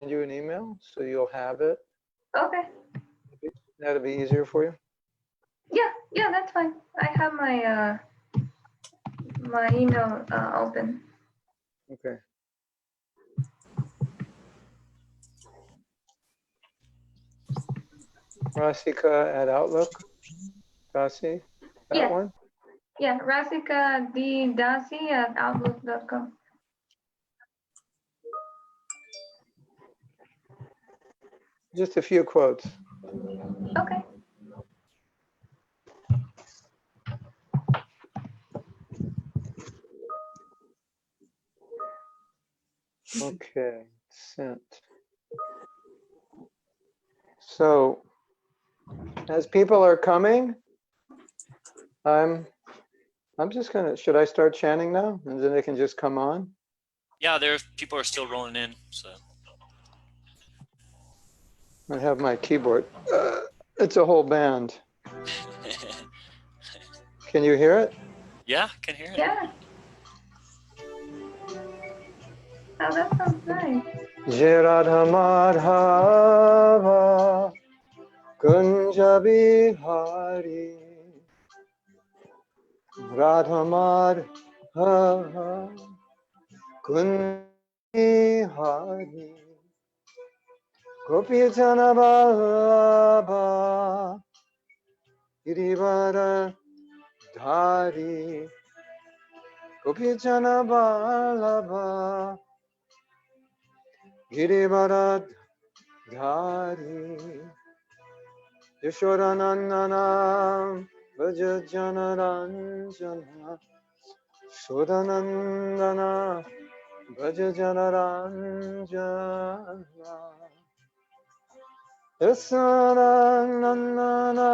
send you an email so you'll have it. Okay. That'll be easier for you. Yeah, that's fine. I have my my email open. Okay. Rasika at Outlook. Dasi, that Yeah. one? Yeah, Rasika D. Dasi at outlook.com. Just a few quotes. Okay. Okay, sent. So, as people are coming, I'm just gonna, should I start chanting now? And then they can just come on? Yeah, people are still rolling in, so. I have my keyboard. It's a whole band. Can you hear it? Yeah, I can hear it. Yeah. Oh, that sounds nice. Jai Radha Madhava Kunja Bihari Radha Madhava Kunja Bihari Gopi Jana Vallabha Girivara Dhari Gopi Jana Vallabha Girivara Dhari Yashodanandana Vaja Janaranjana Sodanandana Vaja Janaranjana Yasadanandana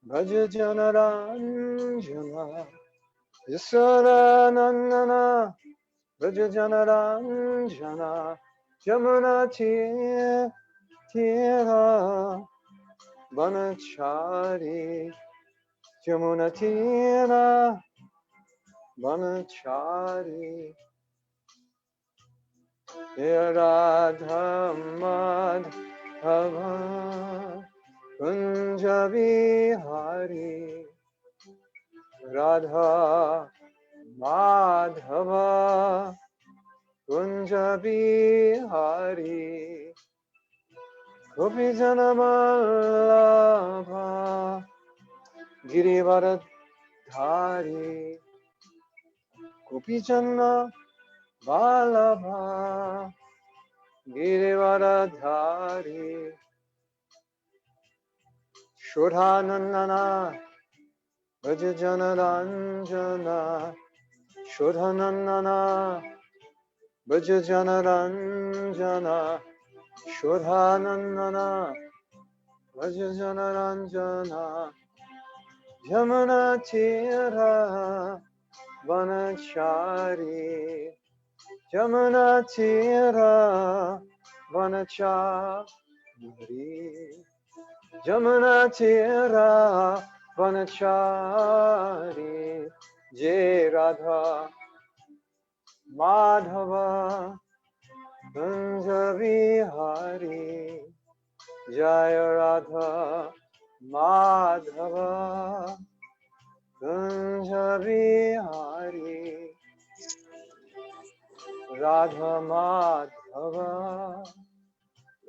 Vaja Janaranjana Yasadanandana Vaja Janaranjana Jamuna Tira Vanachari Jamuna Tira Vanachari Radha Madhava Kunja Bihari Radha Madhava Kunja Bihari Gopi Jana Vallabha Girivardhari Gopi Jana Vallabha Girivardhari Shodhanandana Vaja Janaranjana Shodhanandana Vaja Janaranjana Shodhanandana Vaja Janaranjana Yamuna Tira Vanachari Yamuna Tira Vanachari Yamuna Tira Vanachari Jai Radha Madhava Kunja Bihari Jaya Radha Madhava Kunja Bihari Radha Madhava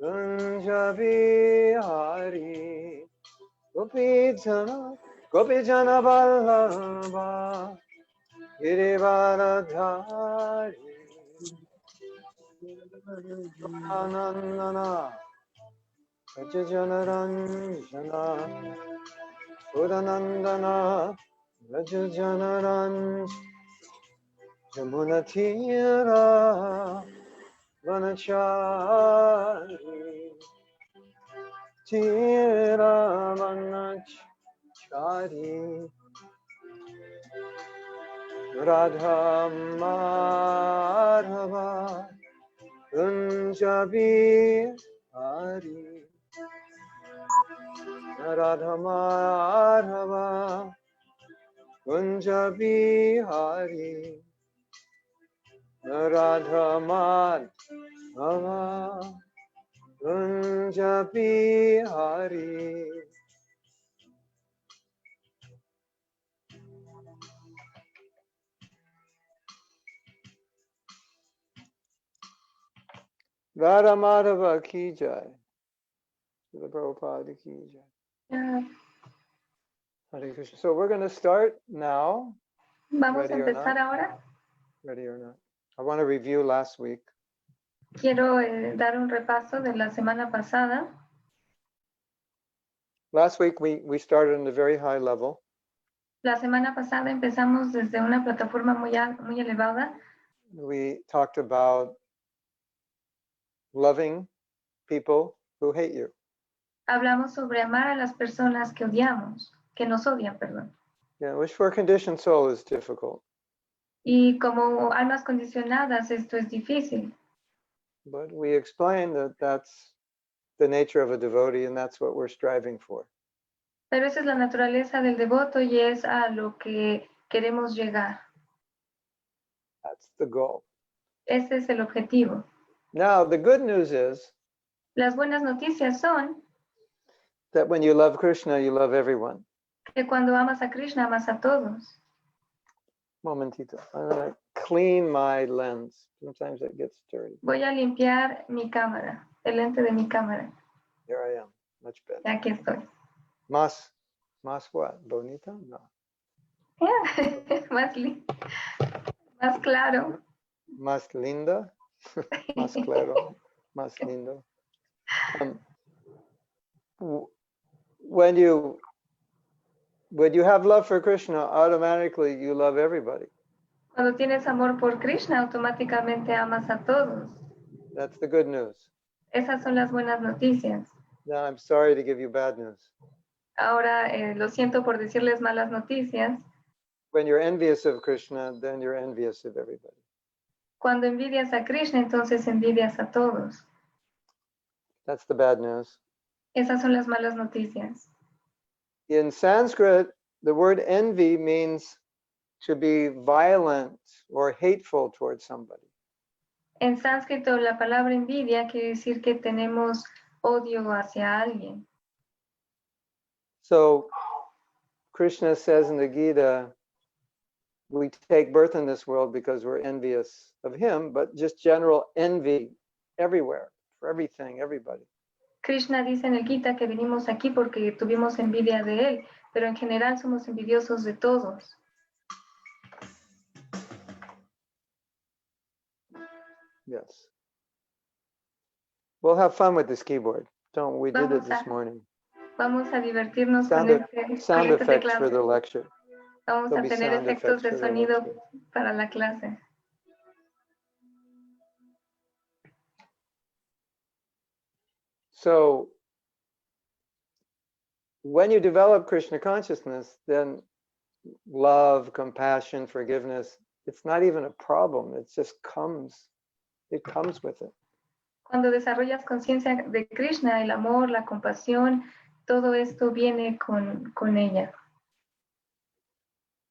Kunja Bihari Gopi Jana Vallabha Girivardhari Anandana Vaja Janaranjana Udanandana Vaja Janaranjana Jamuna Tira Vanachari Tira Vanachari Radha Madhava Kunja Bihari Radha Madhava Kunja Bihari Radha Bhava Kunjapi Hari. Radha Madhava ki jai. Srila Prabhupada ki jai. Ya, Hare Krishna. So we're going to start now. vamos a Ready or empezar not? ahora. Ready or not? I want to review last week. Quiero dar un repaso de la semana pasada. Last week we started on a very high level. La semana pasada empezamos desde una plataforma muy elevada. We talked about loving people who hate you. Hablamos sobre amar a las personas que odiamos, que nos odian, perdón. Yeah, which for a conditioned soul is difficult. Y como almas condicionadas, esto es difícil. But we explained that that's the nature of a devotee and that's what we're striving for. Pero esa es la naturaleza del devoto y es a lo que queremos llegar. That's the goal. Ese es el objetivo. Now, the good news is Las buenas noticias son that when you love Krishna, you love everyone. que cuando amas a Krishna, amas a todos. Momentito. I'm going to clean my lens. Sometimes it gets dirty. Voy a limpiar mi cámara, el lente de mi cámara. Here I am. Much better. Aquí estoy. Más what? Bonita? No. Más claro. Más linda? Más claro? Más lindo? When you have love for Krishna, automatically you love everybody. Cuando tienes amor por Krishna, automáticamente amas a todos. That's the good news. Esas son las buenas noticias. Now I'm sorry to give you bad news. Ahora, lo siento por decirles malas noticias. When you're envious of Krishna, then you're envious of everybody. Cuando envidias a Krishna, entonces envidias a todos. That's the bad news. Esas son las malas noticias. In Sanskrit, the word envy means to be violent or hateful towards somebody. En sánscrito, la palabra envidia quiere decir que tenemos odio hacia alguien. So Krishna says in the Gita, we take birth in this world because we're envious of him, but just general envy everywhere, for everything, everybody. Krishna dice en el Gita que venimos aquí porque tuvimos envidia de él, pero en general somos envidiosos de todos. Yes. We'll have fun with this keyboard. Don't we? Did it Vamos this a- morning. Vamos a divertirnos Sound con este effects for the teclado. lecture. Vamos There'll a be tener sound efectos de effects for the sonido lecture. para la clase. So when you develop Krishna consciousness, then love, compassion, forgiveness, it's not even a problem. It just comes. It comes with it. Cuando desarrollas conciencia de Krishna, el amor, la compasión, todo esto viene con ella.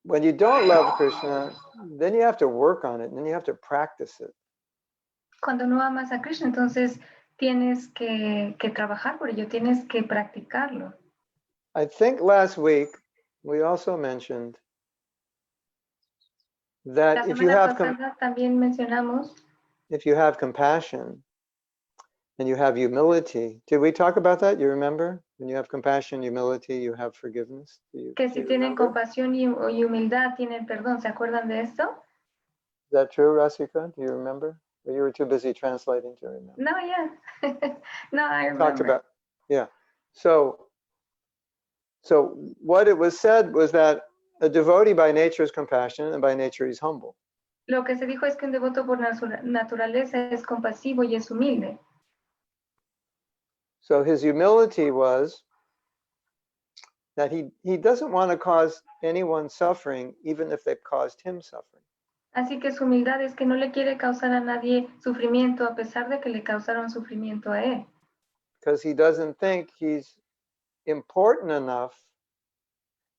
When you don't love Krishna, then you have to work on it, and then you have to practice it. Cuando no amas a Krishna, entonces tienes que trabajar por ello, tienes que practicarlo. I think last week we also mentioned La that if you semana have pasada también mencionamos, compassion and you have humility, did we talk about that? You remember? When you have compassion, humility, you have forgiveness. que Do si you tienen remember? compasión y humildad, tienen perdón. ¿Se acuerdan de esto? Is that true, Rasika? Do you remember? Or you were too busy translating to remember? No, yeah. No, I Talked remember. about, yeah. So what it was said was that a devotee by nature is compassionate and by nature he's humble. Lo que se dijo es que un devoto por naturaleza es compasivo y es humilde. So his humility was that he doesn't want to cause anyone suffering, even if they've caused him suffering. Así que su humildad es que no le quiere causar a nadie sufrimiento a pesar de que le causaron sufrimiento a él. Because he doesn't think he's important enough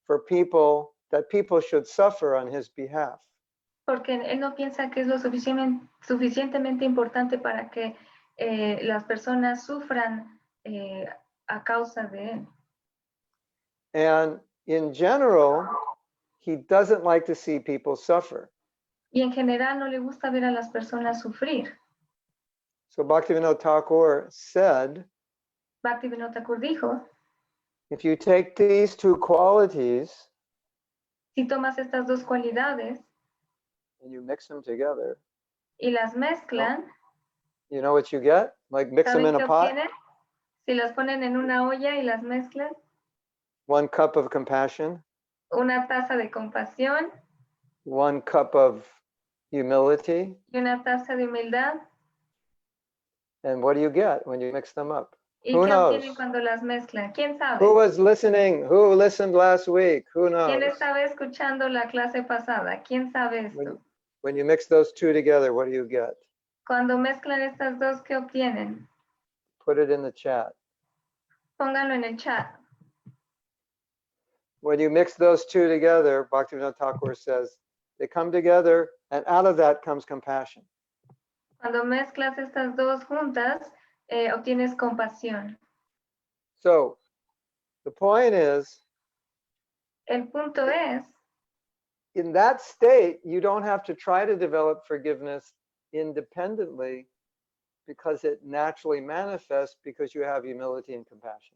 for people, that people should suffer on his behalf. Porque él no piensa que es lo suficientemente importante para que las personas sufran a causa de él. And in general, he doesn't like to see people suffer. Y en general no le gusta ver a las personas sufrir. So Bhaktivinoda Thakur said, Bhaktivinoda Thakur dijo, if you take these two qualities si tomas estas dos cualidades and you mix them together, y las mezclan, you know what you get? Like mix them in ¿saben qué a pot, obtienen? Si las ponen en una olla y las mezclan, 1 cup of compassion, una taza de compasión 1 cup of humility, y una taza de humildad, and what do you get when you mix them up? ¿y Who qué knows? obtienen cuando las mezclan? ¿Quién sabe? Who was listening? Who listened last week? Who ¿Quién knows? estaba escuchando la clase pasada? ¿Quién sabe esto? When you mix those two together, what do you get? Cuando mezclan estas dos, ¿qué obtienen? Put it in the chat. Pónganlo en el chat. When you mix those two together, Bhaktivinoda Thakur says, they come together, and out of that comes compassion. Cuando mezclas estas dos juntas, obtienes compasión. So the point is, El punto es, in that state, you don't have to try to develop forgiveness independently because it naturally manifests because you have humility and compassion.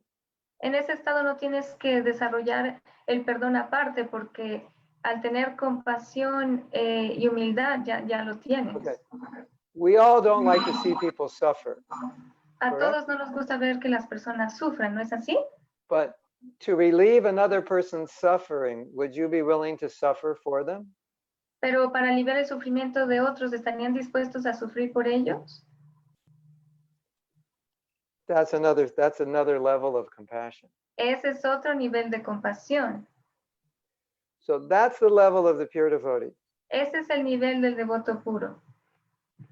en ese estado no tienes que desarrollar el perdón aparte porque al tener compasión y humildad ya lo tienes. Okay. We all don't like to see people suffer, A correct? todos no nos gusta ver que las personas sufran, ¿no es así? but to relieve another person's suffering, would you be willing to suffer for them? Pero para aliviar el sufrimiento de otros, ¿estarían dispuestos a sufrir por ellos? That's another level of compassion. Ese es otro nivel de compasión. So that's the level of the pure devotee. Ese es el nivel del devoto puro.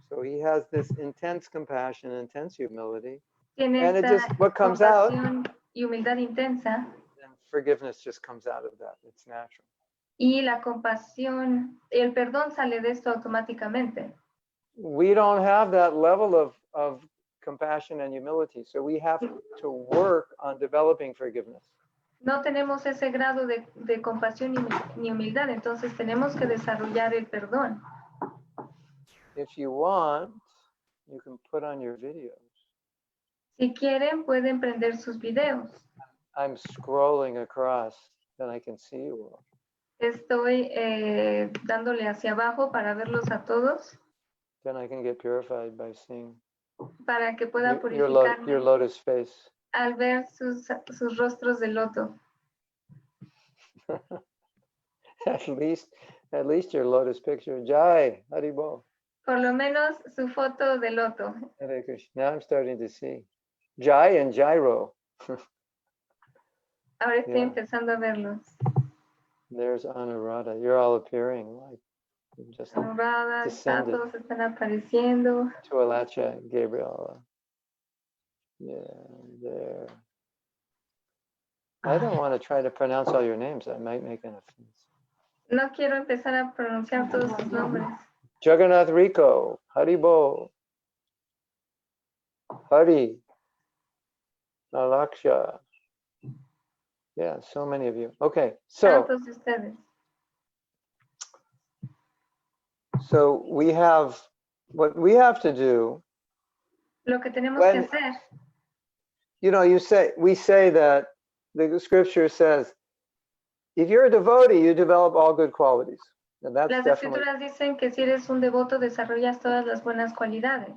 So he has this intense compassion, intense humility, Tiene and it esta just, what comes out, compasión y humildad intensa, and forgiveness just comes out of that. It's natural. y la compasión, el perdón sale de esto automáticamente. We don't have that level of compassion and humility, so we have to work on developing forgiveness. No tenemos ese grado de compasión ni humildad, entonces tenemos que desarrollar el perdón. If you want, you can put on your videos. Si quieren, pueden prender sus videos. I'm scrolling across, then I can see you all. Estoy dándole hacia abajo para verlos a todos, Then I can get purified by seeing para que pueda your purificarme lotus face. al ver sus rostros de loto. At least your lotus picture. Jai, Haribo. Por lo menos su foto de loto. Hare Krishna. Now I'm starting to see. Jai and Gyro. Ahora estoy Yeah. empezando a verlos. There's Anuradha. You're all appearing like you just Anuradha, descended. todos están apareciendo. Tualacha, Gabriela. Yeah, there. I don't want to try to pronounce all your names. I might make an offense. No quiero empezar a pronunciar todos sus nombres. Jagannath Rico, Haribo, Hari, Nalaksha. Yeah, so many of you. Okay, so Tantos de ustedes. we have, what we have to do, Lo que tenemos When- que hacer, we say that the scripture says, if you're a devotee, you develop all good qualities. And that's las definitely, escrituras dicen que si eres un devoto desarrollas todas las buenas cualidades.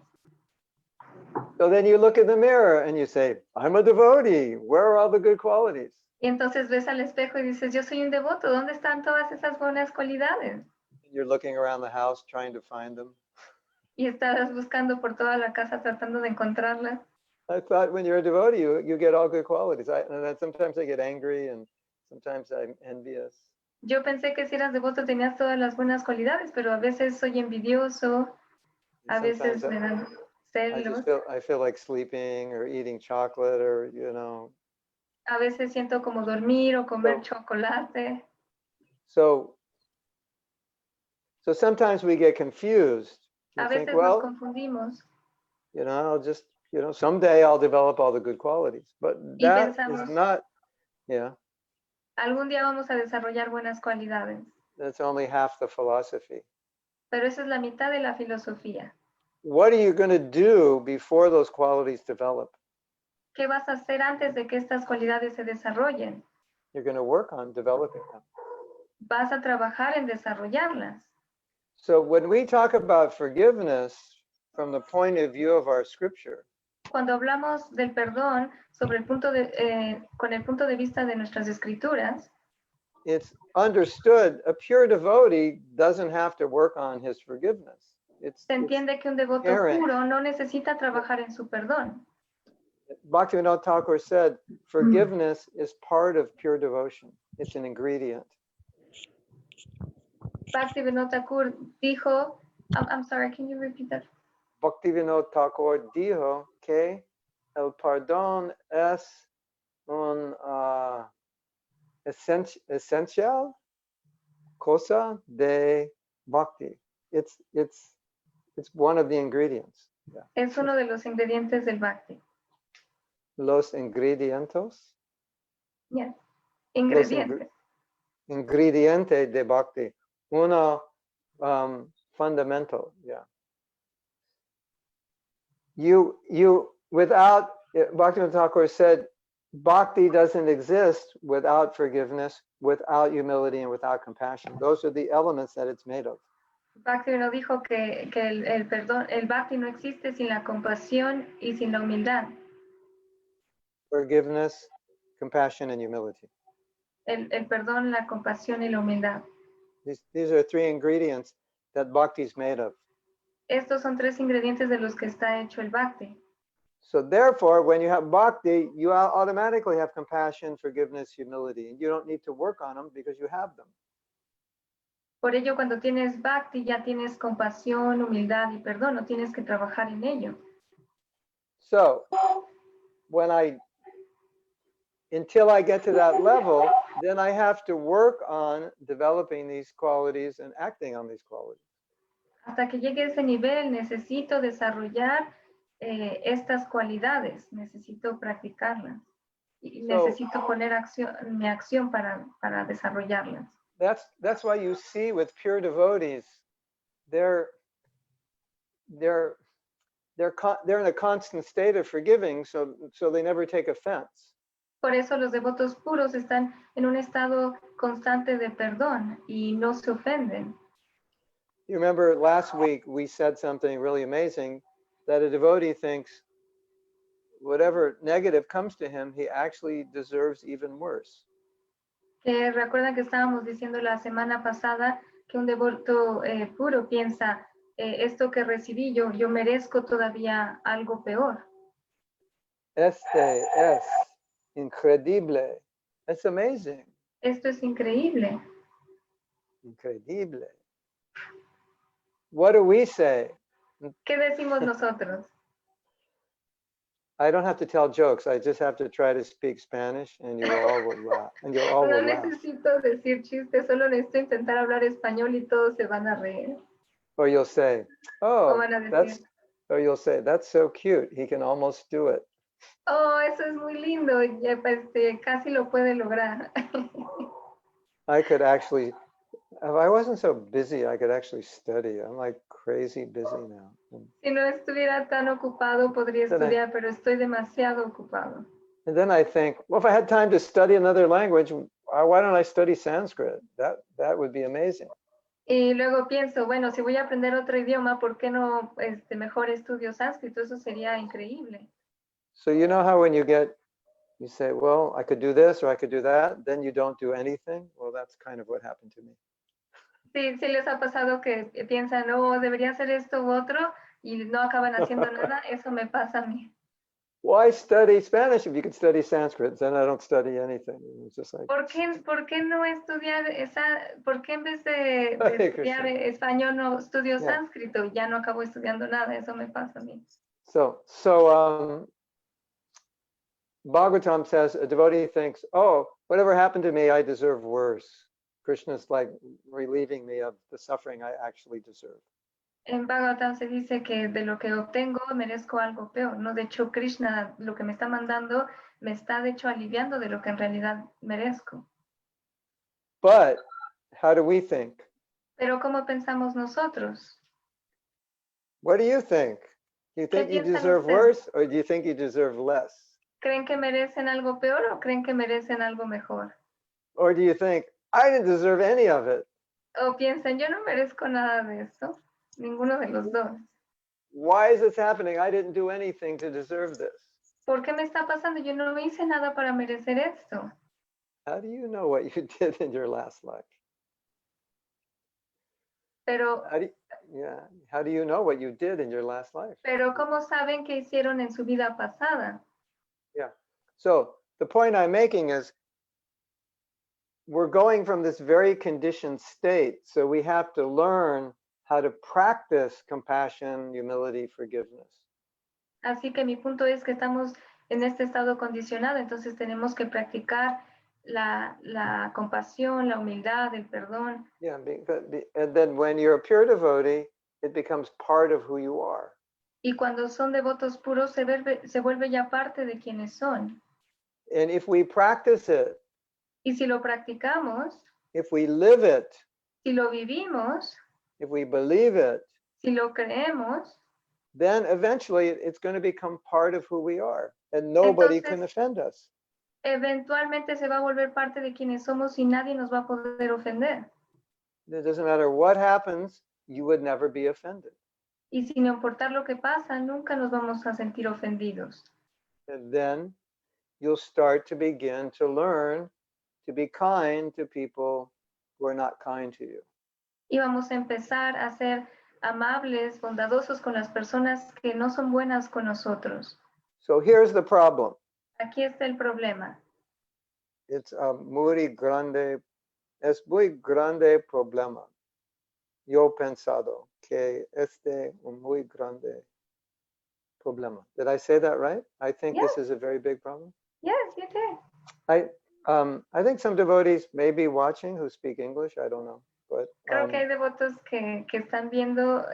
so then you look in the mirror and you say, I'm a devotee. Where are all the good qualities? Y entonces ves al espejo y dices, yo soy un devoto, ¿dónde están todas esas buenas cualidades? You're looking around the house trying to find them. Y estás buscando por toda la casa tratando de encontrarlas. I thought when you're a devotee, you get all good qualities. And then sometimes I get angry and sometimes I'm envious. Yo pensé que si eras devoto tenías todas las buenas cualidades, pero a veces soy envidioso, a And veces sometimes me dan celos, I feel like sleeping or eating chocolate or, a veces siento como dormir o comer So- chocolate. so sometimes we get confused. A We think, veces nos well, confundimos. You know, I'll just, you know, someday I'll develop all the good qualities. But Y that pensamos, is not, yeah, algún día vamos a desarrollar buenas cualidades, that's only half the philosophy. pero esa es la mitad de la filosofía. What are you going to do before those qualities develop? ¿Qué vas a hacer antes de que estas cualidades se desarrollen? You're going to work on developing them. Vas a trabajar en desarrollarlas. So when we talk about forgiveness from the point of view of our scripture, Cuando hablamos del perdón con el punto de vista de nuestras escrituras, it's understood a pure devotee doesn't have to work on his forgiveness. se entiende que un devoto inherent. puro no necesita trabajar en su perdón. Bhaktivinoda Thakur said, forgiveness is part of pure devotion. It's an ingredient. Bhaktivinoda Thakur dijo, I'm sorry, can you repeat that? Bhaktivinoda Thakur dijo que el perdón es un esencial cosa de bhakti. It's one of the ingredients. Yeah. Es uno de los ingredientes del bhakti. Los ingredientes. Yes. Ingredientes. Ingrediente de bhakti. Uno fundamental. Yeah. You without, Bhaktivinoda Thakur said, bhakti doesn't exist without forgiveness, without humility, and without compassion. Those are the elements that it's made of. Bhaktivinoda dijo que el perdón, el bhakti no existe sin la compasión y sin la humildad. Forgiveness, compassion, and humility. El perdón, la compasión y la humildad. These are three ingredients that bhakti is made of. Estos son tres ingredientes de los que está hecho el bhakti. So therefore, when you have bhakti, you automatically have compassion, forgiveness, humility, and you don't need to work on them because you have them. Por ello, cuando tienes bhakti, ya tienes compasión, humildad y perdón, no tienes que trabajar en ello. So until I get to that level, then I have to work on developing these qualities and acting on these qualities. Hasta que llegue a ese nivel, necesito desarrollar estas cualidades, necesito practicarlas y necesito poner mi acción para desarrollarlas. That's why you see with pure devotees, they're in a constant state of forgiving, so they never take offense. Por eso los devotos puros están en un estado constante de perdón y no se ofenden. You remember last week we said something really amazing, that a devotee thinks whatever negative comes to him, he actually deserves even worse. Que recuerdan que estábamos diciendo la semana pasada que un devoto puro piensa, esto que recibí yo merezco todavía algo peor. Este es increíble. It's amazing. Esto es increíble. Increíble. What do we say? ¿Qué decimos nosotros? I don't have to tell jokes. I just have to try to speak Spanish, and you all will laugh. And you all No will laugh. necesito decir chistes, solo necesito intentar hablar español y todos se van a reír. Or you'll say, "Oh, O van a decir, or you'll say, that's so cute. He can almost do it." oh, eso es muy lindo, ya, casi lo puede lograr. I could actually, if I wasn't so busy, I could actually study. I'm like crazy busy now. Si no estuviera tan ocupado, podría estudiar, pero estoy demasiado ocupado. And then I think, well, if I had time to study another language, why don't I study Sanskrit? That would be amazing. Y luego pienso, bueno, si voy a aprender otro idioma, ¿por qué no mejor estudio sánscrito? Eso sería increíble. So you know how when you say, well, I could do this or I could do that, then you don't do anything? Well, that's kind of what happened to me. Sí, sí les ha pasado que piensan, oh, debería hacer esto u otro, y no acaban haciendo nada. Eso me pasa a mí. Why study Spanish if you could study Sanskrit? Then I don't study anything. It's just like, ¿Por qué no estudiar por qué en vez de estudiar español no estudio sánscrito? Ya no acabo estudiando nada. Eso me pasa a mí. So Bhagavatam says a devotee thinks, oh, whatever happened to me, I deserve worse. Krishna's like relieving me of the suffering I actually deserve. En Bhagavatam se dice que de lo que obtengo merezco algo peor, ¿no? De hecho, Krishna lo que me está mandando me está de hecho aliviando de lo que en realidad merezco. But how do we think? Pero ¿cómo pensamos nosotros? What do you think? Do you ¿Qué think you piensan deserve ustedes? worse or do you think you deserve less? ¿Creen que merecen algo peor o creen que merecen algo mejor? Or do you think, I didn't deserve any of it? O piensan, yo no merezco nada de eso. Ninguno de los dos. Why is this happening? I didn't do anything to deserve this. ¿Por qué me está pasando? Yo no hice nada para merecer esto. How do you know what you did in your last life? Pero, How do you know what you did in your last life? pero ¿cómo saben qué hicieron en su vida pasada? Yeah. So the point I'm making is we're going from this very conditioned state. So we have to learn how to practice compassion, humility, forgiveness. Así que mi punto es que estamos en este estado condicionado, entonces tenemos que practicar la compasión, la humildad, el perdón. Yeah, and then when you're a pure devotee, it becomes part of who you are. Y cuando son devotos puros, se vuelve ya parte de quienes son. And if we practice it, Y si lo practicamos, if we live it, si lo vivimos, if we believe it, si lo creemos, then eventually it's going to become part of who we are, and nobody can offend us. Eventualmente se va a volver parte de quienes somos y nadie nos va a poder ofender. It doesn't matter what happens, you would never be offended. Y sin importar lo que pasa, nunca nos vamos a sentir ofendidos. And then you'll start to begin to learn to be kind to people who are not kind to you. Y vamos a empezar a ser amables, bondadosos con las personas que no son buenas con nosotros. So here's the problem. Aquí está el problema. It's a muy grande problema. Yo pensado que un muy grande problema. Did I say that right? I think Yes. this is a very big problem. Yes, you did. I think some devotees may be watching who speak English. I don't know, but Creo que hay devotos que están viendo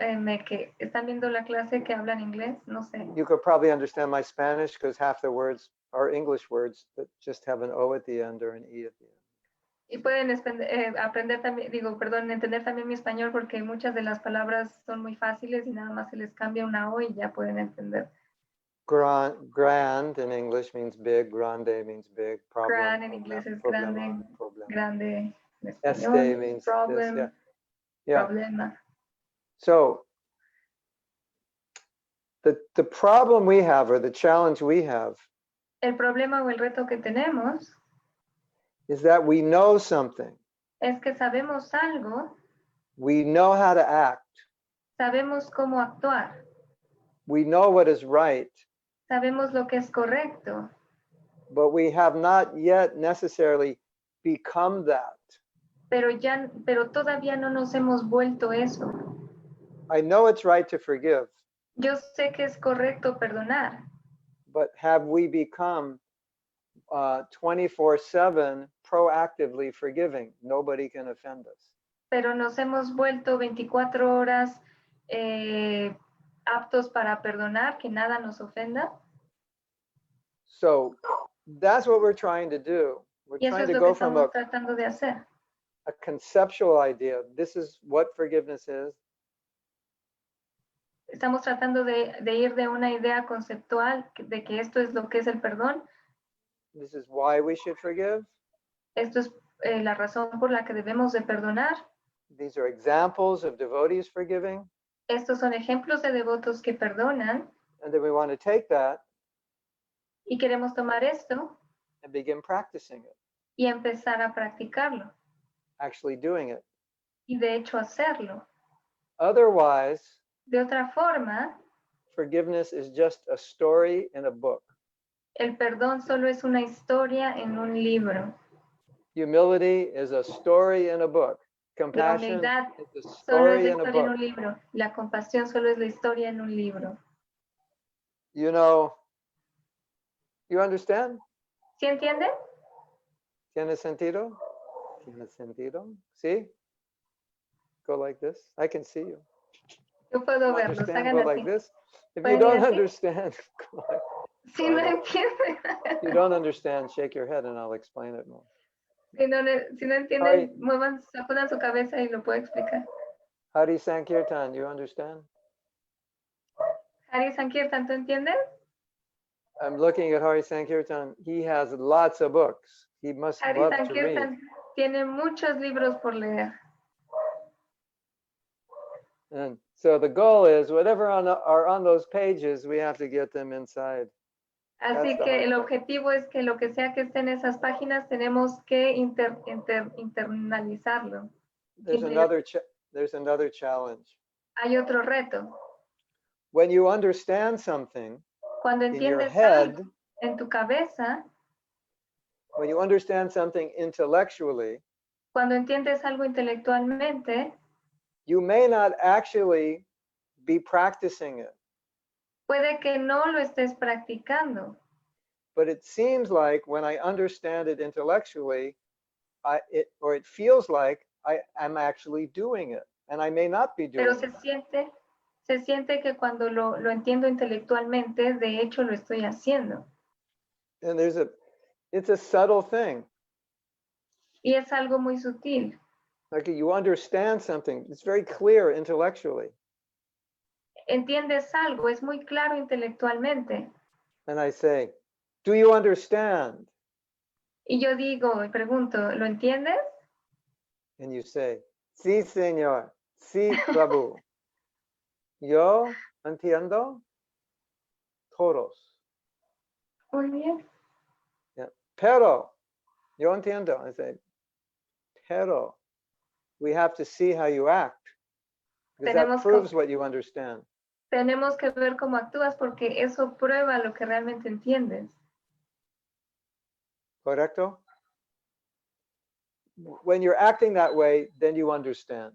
la clase que hablan inglés, no sé. you could probably understand my Spanish because half the words are English words that just have an O at the end or an E at the end. Y pueden aprender también, entender también mi español porque muchas de las palabras son muy fáciles y nada más se les cambia una O y ya pueden entender. Grand in English means big, grande means big, problem. Grand en inglés es grande, problem. grande en Este español, means problem, this, yeah. problema. So the problem we have, or the challenge we have, El problema o el reto que tenemos is that we know something. es que sabemos algo, We know how to act. sabemos cómo actuar, We know what is right, sabemos lo que es correcto, but we have not yet necessarily become that. pero todavía no nos hemos vuelto eso. I know it's right to forgive, Yo sé que es correcto perdonar, but have we become 24/7 proactively forgiving? Nobody can offend us. pero nos hemos vuelto 24 horas aptos para perdonar, que nada nos ofenda. So that's what we're trying to do. We're Y eso trying es to lo que go from estamos tratando de hacer. a conceptual idea. This is what forgiveness is. Estamos tratando de ir de una idea conceptual de que esto es lo que es el perdón. This is why we should forgive. Esto es la razón por la que debemos de perdonar. These are examples of devotees forgiving. Estos son ejemplos de devotos que perdonan And then we want to take that y queremos tomar esto and begin practicing it, y empezar a practicarlo actually doing it. y de hecho hacerlo. Otherwise, De otra forma, forgiveness is just a story in a book. el perdón solo es una historia en un libro. Humility is a story in a book. La Compassion humildad is a solo es story la in a historia en book. un libro. La compasión solo es la historia en un libro. You know, you understand? ¿Sí entienden? ¿Tiene sentido? ¿Tiene sentido? See? Go like this. I can see you. Yo puedo You verlos, understand? hagan Go así. like this. If you Pueden ir don't así. understand, go like- Si no Vale. entienden, if you don't understand, shake your head and I'll explain it more. si no entienden, sacudan su cabeza y lo puedo explicar. Hari Sankirtan, you understand? Hari Sankirtan, ¿tú entiendes? I'm looking at Hari Sankirtan. He has lots of books. He must Hari love to read. Sankirtan tiene muchos libros por leer. And so the goal is whatever are on those pages, we have to get them inside. Así That's the que hard el part. objetivo es que lo que sea que esté en esas páginas tenemos que internalizarlo. There's another challenge. Hay otro reto. When you understand something Cuando in your entiendes head, algo en tu cabeza, when you understand something intellectually, cuando entiendes algo intelectualmente, you may not actually be practicing it. puede que no lo estés practicando. But it seems like when I understand it intellectually, it feels like I'm actually doing it, and I may not be doing Pero it. se siente que cuando lo entiendo intelectualmente, de hecho lo estoy haciendo. And it's a subtle thing. Y es algo muy sutil. Like you understand something, it's very clear intellectually. Entiendes algo, es muy claro intelectualmente. And I say, do you understand? Y yo digo y pregunto, ¿lo entiendes? And you say, sí, señor, sí, Prabhu. Yo entiendo todos. Muy bien. Yeah. Pero, yo entiendo. I say, pero, we have to see how you act. Because that Tenemos proves que- what you understand. Tenemos que ver cómo actúas porque eso prueba lo que realmente entiendes. Correcto? When you're acting that way, then you understand.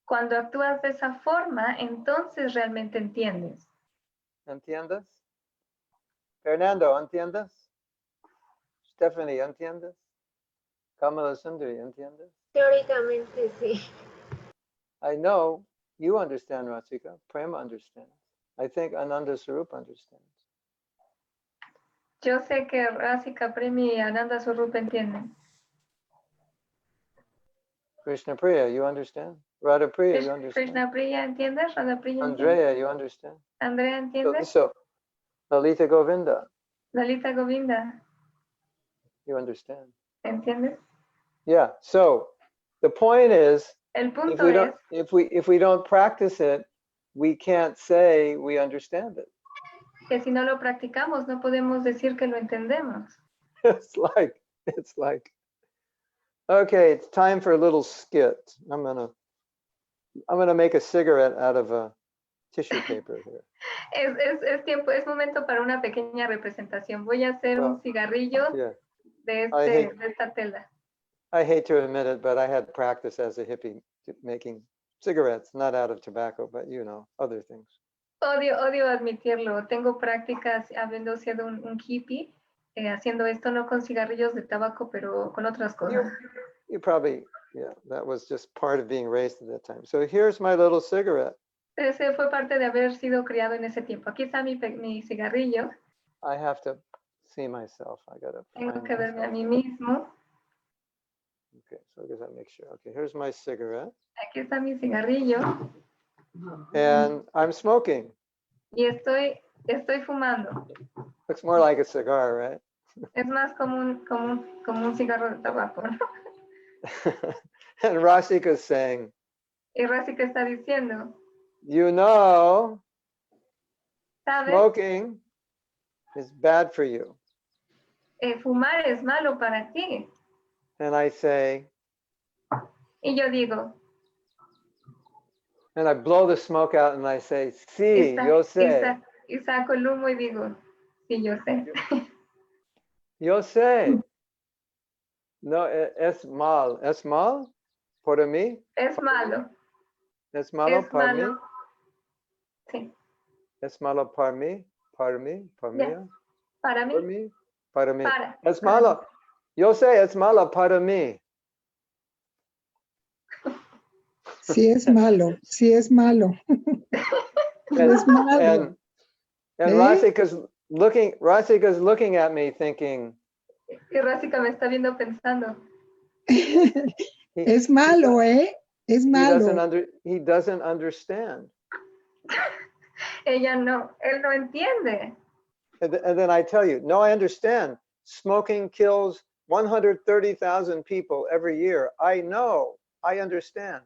Cuando actúas de esa forma, entonces realmente entiendes. ¿Entiendes? Fernando, ¿entiendes? Stephanie, ¿entiendes? Kamala Sundari, ¿entiendes? Teóricamente sí. I know you understand, Rasika. Prema understands. I think Ananda Sarup understands. Yo sé que Rasika, Premi y Ananda Swarup entienden. Krishna Priya, you understand? Radha Priya, you understand? Krishna Priya, ¿entiendes? Radha Priya, ¿entiendes? Andrea, you understand? Andrea, ¿entiendes? So Lalita Govinda, Lalita Govinda, you understand? ¿entiendes? Yeah. So the point is, El if punto we es don't, if we don't practice it, we can't say we understand it. que si no lo practicamos, no podemos decir que lo entendemos. It's like, okay, it's time for a little skit. I'm gonna make a cigarette out of a tissue paper here. Es tiempo, es momento para una pequeña representación. Voy a hacer un cigarrillo Yeah. de esta tela. I hate to admit it, but I had practice as a hippie making cigarettes, not out of tobacco, but other things. Odio admitirlo. Tengo prácticas habiendo sido un hippie, haciendo esto no con cigarrillos de tabaco, pero con otras cosas. You probably, that was just part of being raised at that time. So here's my little cigarette. Ese fue parte de haber sido criado en ese tiempo. Aquí está mi cigarrillo. I have to see myself. Tengo que verme a mí mismo. Okay, so I guess I make sure. Okay, here's my cigarette. Aquí está mi cigarrillo. And I'm smoking. Y estoy fumando. Looks more like a cigar, right? Es más como un cigarro de tabaco, ¿no? And Rasika's saying, Y Rasika está diciendo, ¿sabes? smoking is bad for you. Fumar es malo para ti. And I say, Y yo digo, and I blow the smoke out and I say, sí, yo sé. y saco el humo y digo, sí, yo sé. Yo sé. No, es mal. ¿Es mal? ¿Por mí? Es malo. ¿Es malo Es para malo. mí? Sí. ¿Es malo para mí? ¿Para mí? ¿Para mí? Yes. Para mí. ¿Para mí? Para mí. Para. Es malo. Yo sé, es malo para mí. Sí es malo, sí es malo. Es malo. And ¿Eh? Rasika's looking at me thinking, Y Rásika me está viendo pensando. Es malo, ¿eh? Es malo. he doesn't understand. Ella no, él no entiende. And then I tell you, no, I understand. Smoking kills 130,000 people every year. I know, I understand.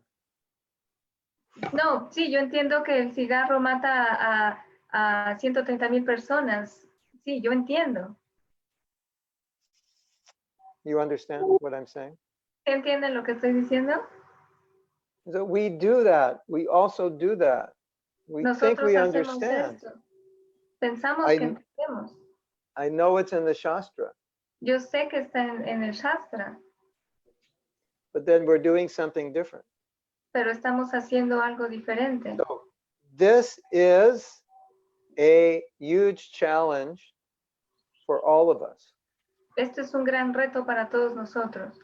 No, sí, yo entiendo que el cigarro mata a 130,000 personas. Sí, yo entiendo. You understand what I'm saying? ¿Entienden lo que estoy diciendo? So we do that. We also do that. We think Nosotros we hacemos understand. esto. Pensamos I- que entendemos. I know it's in the Shastra, Yo sé que está en el Shastra, but then we're doing something different. pero estamos haciendo algo diferente. So this is a huge challenge for all of us. Esto es un gran reto para todos nosotros,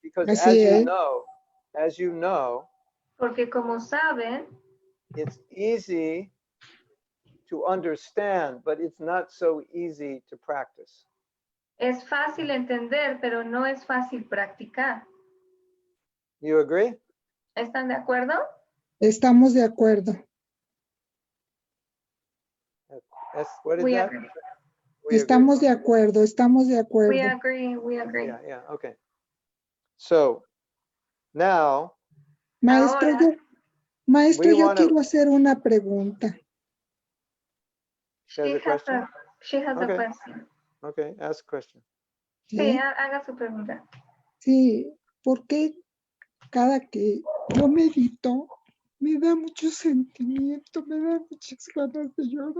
Because Así es. as you know, porque como saben, it's easy to understand, but it's not so easy to practice. es fácil entender, pero no es fácil practicar. You agree? ¿Están de acuerdo? Estamos de acuerdo. What is We that? agree. We Estamos de agree. acuerdo, estamos de We acuerdo. agree, we agree. Yeah, okay. So now Maestro, Ahora, maestro, we yo wanna- quiero hacer una pregunta. there's a question. she has a Okay. question. Okay, ask a question. Sí, ¿Eh? haga su pregunta. Sí, porque cada que yo medito, me da mucho sentimiento, me da muchas ganas de llorar.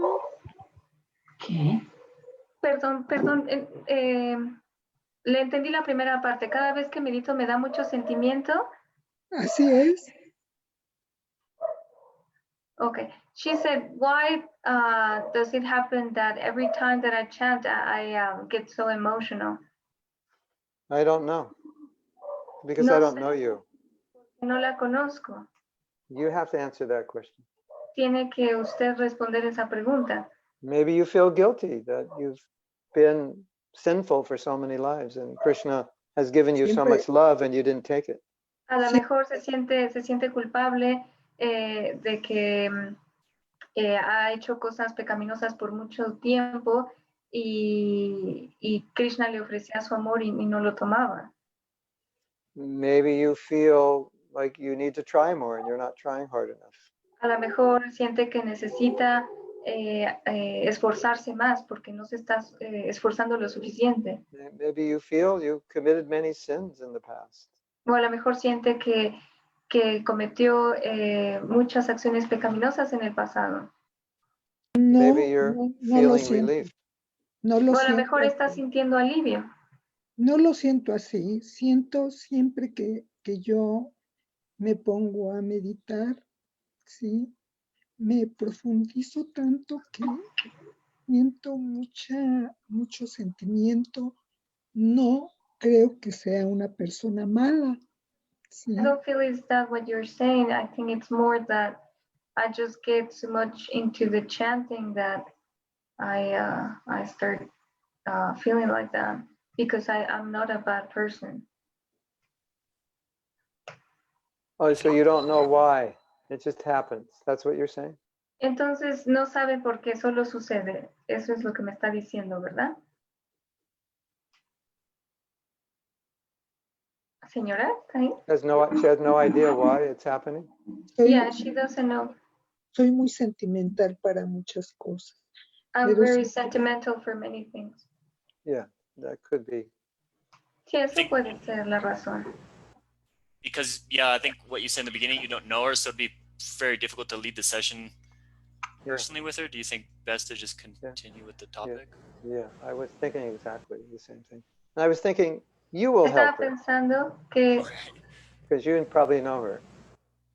Perdón, le entendí la primera parte. Cada vez que medito me da mucho sentimiento. Así es. Okay. She said, why does it happen that every time that I chant, I get so emotional? I don't know. Because No I don't sé. know you. No la conozco. You have to answer that question. Tiene que usted responder esa pregunta. Maybe you feel guilty that you've been sinful for so many lives and Krishna has given you so Siempre- much love and you didn't take it. A lo Sí. mejor se siente culpable de que ha hecho cosas pecaminosas por mucho tiempo y Krishna le ofrecía su amor y no lo tomaba. Maybe you feel like you need to try more and you're not trying hard enough. A lo mejor siente que necesita esforzarse más porque no se está esforzando lo suficiente. Maybe you feel you committed many sins in the past. O a lo mejor siente que cometió muchas acciones pecaminosas en el pasado. No, Maybe you're no lo feeling siento. relief. No lo O a lo siento mejor está así. sintiendo alivio. No lo siento así. Siento siempre que yo me pongo a meditar, ¿sí? Me profundizo tanto que siento mucho sentimiento. No creo que sea una persona mala, ¿sí? I don't feel it's that what you're saying. I think it's more that I just get so much into the chanting that I start feeling like that because I'm not a bad person. Oh, so you don't know why. It just happens. That's what you're saying? Entonces no sabe por qué, solo sucede. Eso es lo que me está diciendo, ¿verdad? Señora, ¿está ahí? She has no idea why it's happening? Yeah, she doesn't know. Soy muy sentimental para muchas cosas. I'm Pero very sí- sentimental for many things. Yeah, that could be. Sí, eso puede ser la razón. Because, yeah, I think what you said in the beginning, you don't know her, so it'd be very difficult to lead the session Yeah. personally with her. Do you think best to just continue with the topic? Yeah, I was thinking exactly the same thing. And I was thinking you will Estaba help her pensando que Okay. because you probably know her.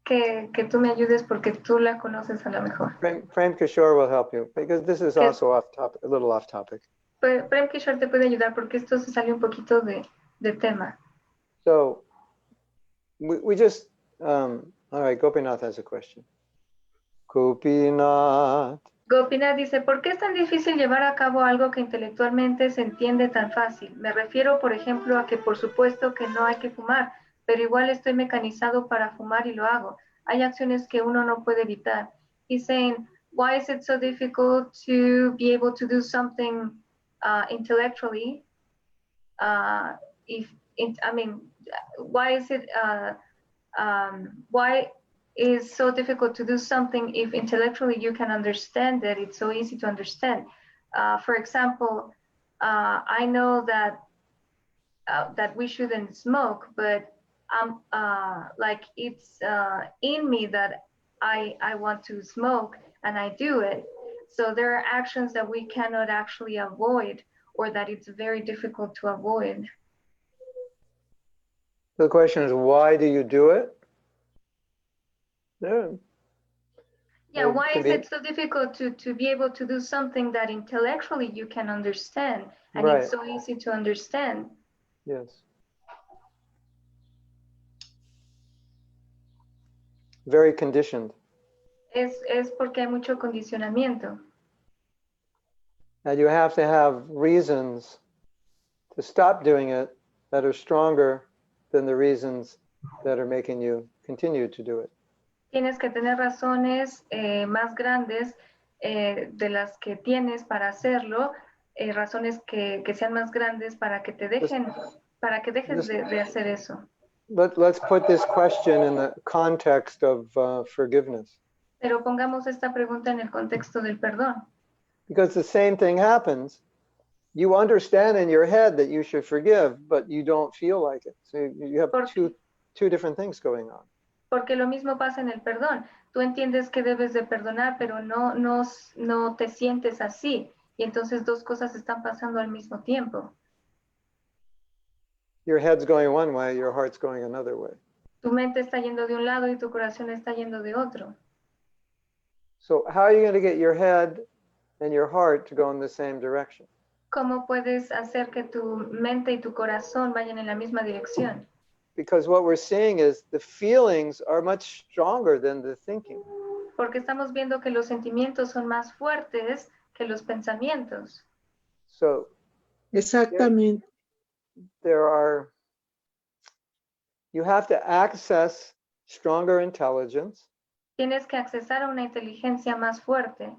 tú me ayudes porque tú la conoces a lo mejor. Prem Kishore will help you because this is Okay. also off topic, a little off topic. Prem Kishore te puede ayudar porque esto se sale un poquito de tema. So we just, on All right, Gopinath has a question. Gopinath. Gopinath dice, ¿por qué es tan difícil llevar a cabo algo que intelectualmente se entiende tan fácil? Me refiero, por ejemplo, a que por supuesto que no hay que fumar, pero igual estoy mecanizado para fumar y lo hago. Hay acciones que uno no puede evitar. He's saying, why is it so difficult to be able to do something intellectually? Why is it, why is so difficult to do something if intellectually you can understand it? It's so easy to understand. For example, I know that that we shouldn't smoke, but like it's in me that I want to smoke and I do it. So there are actions that we cannot actually avoid, or that it's very difficult to avoid. The question is, why do you do it? Yeah. Yeah, It why can is be- it so difficult to be able to do something that intellectually you can understand, and Right. it's so easy to understand? Yes. Very conditioned. Es porque hay mucho condicionamiento. And you have to have reasons to stop doing it that are stronger than the reasons that are making you continue to do it. Tienes que tener razones más grandes de las que tienes para hacerlo, razones que sean más grandes para que te dejen, para que dejes de hacer eso. Let's put this question in the context of forgiveness. Pero pongamos esta pregunta en el contexto del perdón. Because the same thing happens. You understand in your head that you should forgive, but you don't feel like it. So you have two different things going on. Porque lo mismo pasa en el perdón. Tú entiendes que debes de perdonar, pero no te sientes así. Y entonces dos cosas están pasando al mismo tiempo. Your head's going one way, your heart's going another way. Tu mente está yendo de un lado y tu corazón está yendo de otro. So how are you going to get your head and your heart to go in the same direction? ¿Cómo puedes hacer que tu mente y tu corazón vayan en la misma dirección? Because what we're seeing is the feelings are much stronger than the thinking. Porque estamos viendo que los sentimientos son más fuertes que los pensamientos. So Exactamente. you have to access stronger intelligence, Tienes que accesar a una inteligencia más fuerte,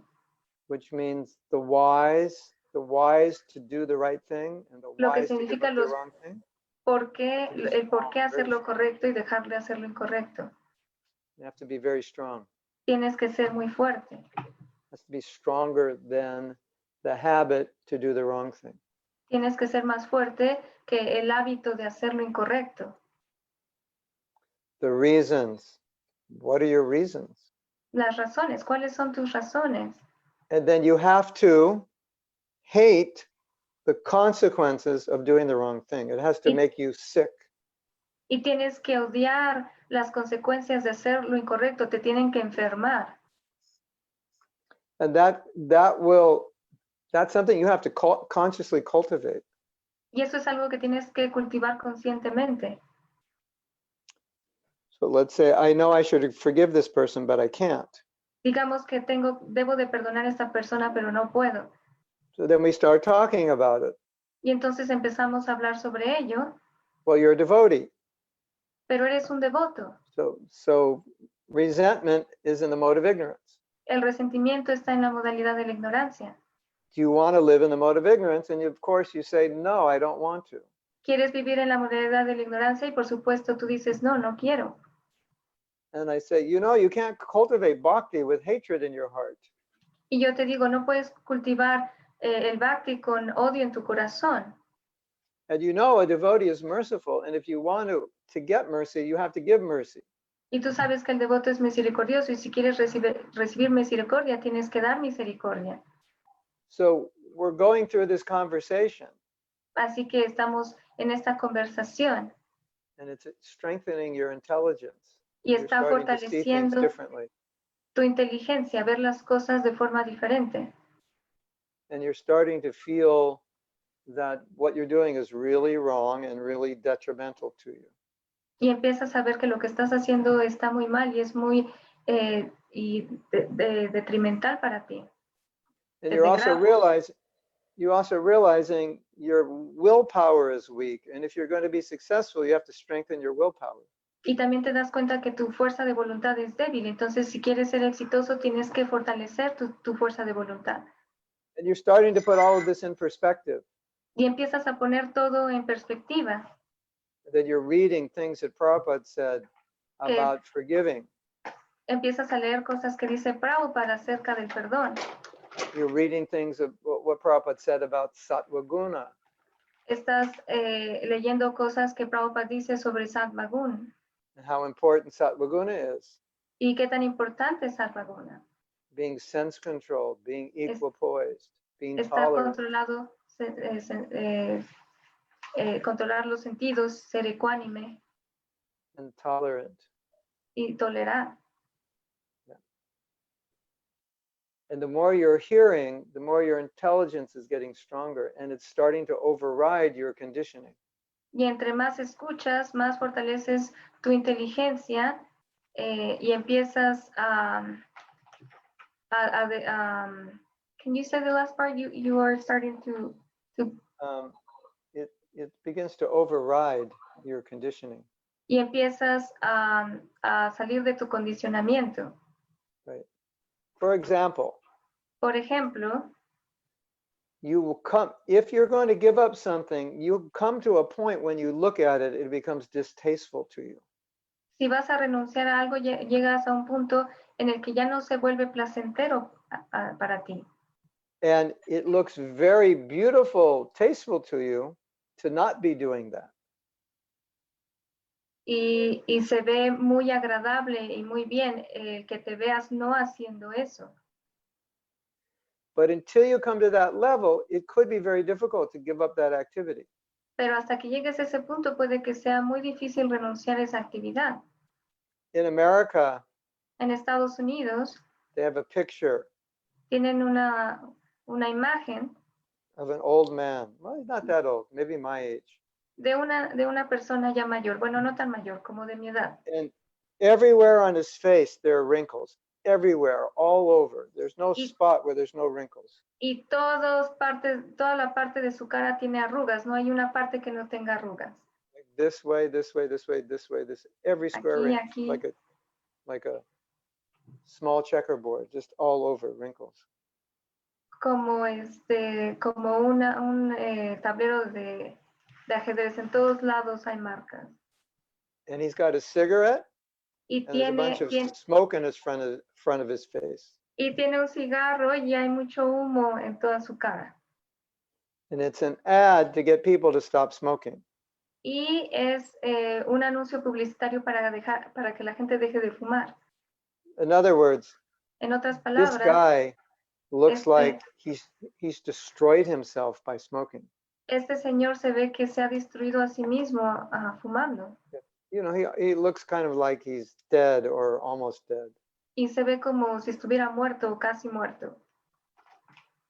which means the wise to do the right thing and the Lo que wise to give significa up the los- wrong thing. el por qué hacer lo correcto y dejar de hacer lo incorrecto. You have to be very strong. Tienes que ser muy fuerte. It has to be stronger than the habit to do the wrong thing. Tienes que ser más fuerte que el hábito de hacer lo incorrecto. The reasons. What are your reasons? Las razones, ¿cuáles son tus razones? And then you have to hate the consequences of doing the wrong thing. It has to make you sick. Y tienes que odiar las consecuencias de hacer lo incorrecto, te tienen que enfermar. And that's something you have to consciously cultivate. Y eso es algo que tienes que cultivar conscientemente. So let's say, I know I should forgive this person, but I can't. Digamos que debo de perdonar a esta persona, pero no puedo. So then we start talking about it. Y entonces empezamos a hablar sobre ello, Well, you're a devotee. pero eres un devoto. So resentment is in the mode of ignorance. El resentimiento está en la modalidad de la ignorancia. Do you want to live in the mode of ignorance? And of course you say, no, I don't want to. ¿Quieres vivir en la modalidad de la ignorancia? Y por supuesto tú dices, no, no quiero. And I say, you can't cultivate bhakti with hatred in your heart. Y yo te digo, no puedes cultivar el bhakti con odio en tu corazón. And a devotee is merciful. And if you want to get mercy, you have to give mercy. Y tú sabes que el devoto es misericordioso y si quieres recibir misericordia, tienes que dar misericordia. So we're going through this conversation. Así que estamos en esta conversación And it's strengthening your intelligence. y You're está starting to see things fortaleciendo differently. tu inteligencia, ver las cosas de forma diferente. And you're starting to feel that what you're doing is really wrong and really detrimental to you. Y empiezas a ver que lo que estás haciendo está muy mal y es muy detrimental para ti. And Te you're also degrada. realizing your willpower is weak. And if you're going to be successful, you have to strengthen your willpower. Y también te das cuenta que tu fuerza de voluntad es débil. Entonces, si quieres ser exitoso, tienes que fortalecer tu fuerza de voluntad. And you're starting to put all of this in perspective. Y empiezas a poner todo en perspectiva. That you're reading things that Prabhupada said Que about forgiving. empiezas a leer cosas que dice Prabhupada acerca del perdón. You're reading things of what Prabhupada said about sattva guna. Estás leyendo cosas que Prabhupada dice sobre Sattva Guna. And how important sattva guna is. Y qué tan importante es Sattva Guna. Being sense controlled, being equipoised, being Estar tolerant. controlado, controlar los sentidos, ser ecuánime And tolerant. y tolerar. And the more you're hearing, the more your intelligence is getting stronger and it's starting to override your conditioning. Y entre más escuchas, más fortaleces tu inteligencia y empiezas can you say the last part? You are starting to It begins to override your conditioning. y empiezas a salir de tu condicionamiento. Right. For example, Por ejemplo, you will come, if you're going to give up something, you'll come to a point when you look at it, it becomes distasteful to you. si vas a renunciar a algo, llegas a un punto en el que ya no se vuelve placentero para ti. And it looks very beautiful, tasteful to you to not be doing that. Y se ve muy agradable y muy bien que te veas no haciendo eso. But until you come to that level, it could be very difficult to give up that activity. Pero hasta que llegues a ese punto puede que sea muy difícil renunciar a esa actividad. In America, En Estados Unidos they have a picture tienen una imagen of an old man. Well, he's not that old, maybe my age. de una persona ya mayor, bueno, no tan mayor como de mi edad. And everywhere on his face, there are wrinkles. Everywhere, all over. There's no spot where there's no wrinkles. Y toda la parte de su cara tiene arrugas, no hay una parte que no tenga arrugas. Like this way, this way, this way, this way, this. Every square Aquí, ring, aquí. like a small checkerboard, just all over wrinkles. Como un tablero de ajedrez, en todos lados hay marcas. And he's got a cigarette, Y and there's a bunch of smoke in his front of his face. Y tiene un cigarro y hay mucho humo en toda su cara. And it's an ad to get people to stop smoking. Y es un anuncio publicitario para que la gente deje de fumar. In other words, En otras this palabras, guy looks like he's destroyed himself by smoking. este señor se ve que se ha destruido a sí mismo fumando. You know, he looks kind of like he's dead or almost dead. Y se ve como si estuviera muerto o casi muerto.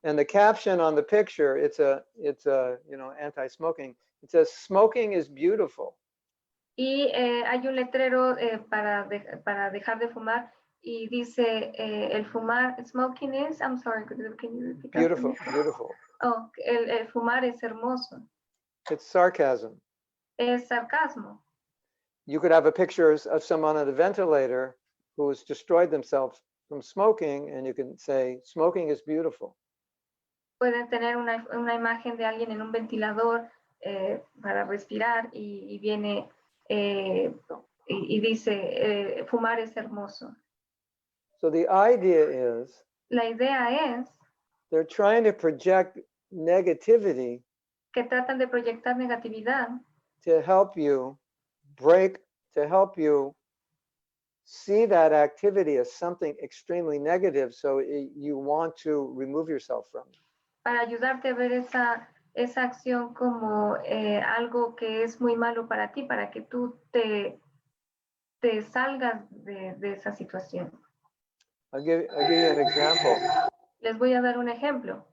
And the caption on the picture, it's a anti-smoking. It says, "Smoking is beautiful." Y hay un letrero para dejar de fumar y dice el fumar, smoking is, I'm sorry, can you repeat that? Beautiful, beautiful. Oh, el fumar es hermoso. It's sarcasm. Es sarcasmo. You could have a picture of someone on a ventilator who has destroyed themselves from smoking, and you can say, "Smoking is beautiful." Pueden tener una imagen de alguien en un ventilador para respirar y viene y dice, fumar es hermoso. So the idea is, La idea es they're trying to project negativity que tratan de proyectar negatividad to help you see that activity as something extremely negative, so you want to remove yourself from it. para ayudarte a ver esa acción como algo que es muy malo para ti, para que tú te salgas de esa situación. I'll give you an example. Les voy a dar un ejemplo.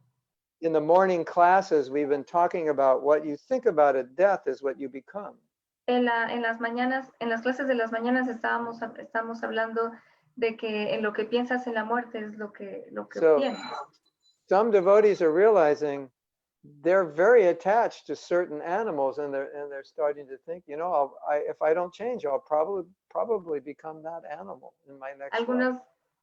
In the morning classes, we've been talking about what you think about at death is what you become. En las mañanas, en las clases de las mañanas estamos hablando de que en lo que piensas en la muerte es lo que So, obtienes. some devotees are realizing they're very attached to certain animals, and they're starting to think, you know, if I don't change, I'll probably become that animal in my next life. Algunos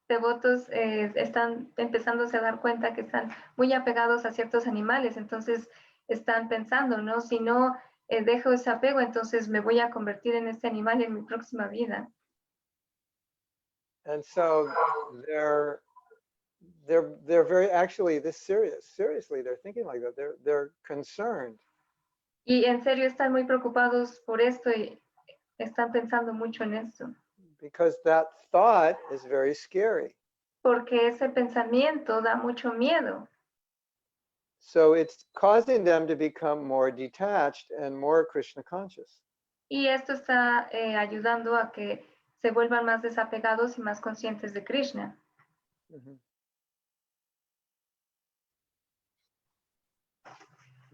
devotos están empezándose a dar cuenta que están muy apegados a ciertos animales, entonces están pensando, ¿no? Si no dejo ese apego, entonces me voy a convertir en este animal en mi próxima vida. And so they're very actually this seriously they're thinking like that. They're concerned. Y en serio están muy preocupados por esto y están pensando mucho en esto. Because that thought is very scary. Porque ese pensamiento da mucho miedo. So it's causing them to become more detached and more Krishna conscious. Y esto está ayudando a que se vuelvan más desapegados y más conscientes de Krishna. Mm-hmm.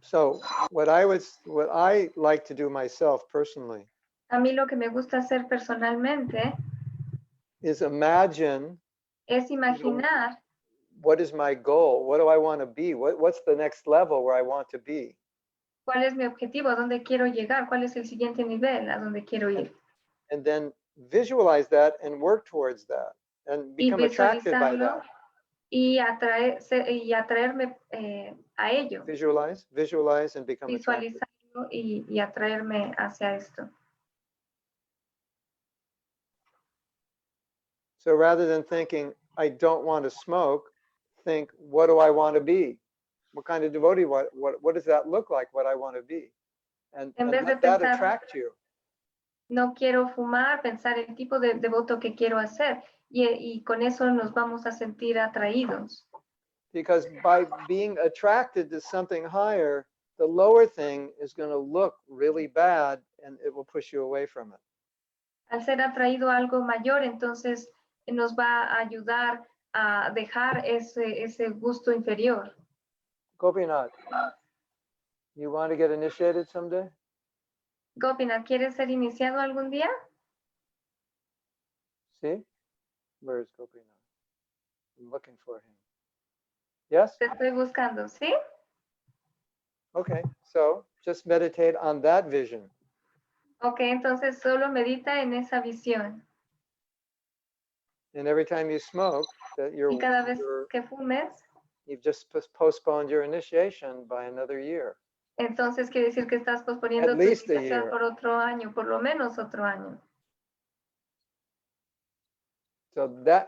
So what I like to do myself personally A mí lo que me gusta hacer personalmente is imagine es imaginar what is my goal? What do I want to be? What's the next level where I want to be? cuál es mi objetivo, a dónde quiero llegar, cuál es el siguiente nivel, a dónde quiero ir. And then visualize that and work towards that and Y become attracted by visualizarlo that. y atraerme a ello. Visualize and become attracted. Visualizarlo y atraerme hacia esto. So rather than thinking, I don't want to smoke, think, what do I want to be? What kind of devotee, what does that look like, what I want to be? And En vez de let that pensar, attract you. no quiero fumar, pensar el tipo de devoto que quiero hacer. Y con eso nos vamos a sentir atraídos. Because by being attracted to something higher, the lower thing is going to look really bad and it will push you away from it. Al ser atraído a algo mayor, entonces nos va a ayudar a dejar ese gusto inferior. Gopinath, you want to get initiated someday? Gopinath, ¿quieres ser iniciado algún día? See? Where is Gopinath? I'm looking for him. Yes? Te estoy buscando, ¿sí? Okay, so just meditate on that vision. Ok, entonces solo medita en esa visión. And every time you smoke, that Y cada vez que fumes, you've just postponed your initiation by another year. entonces quiere decir que estás posponiendo At tu least a iniciación year. por otro año, por lo menos otro año.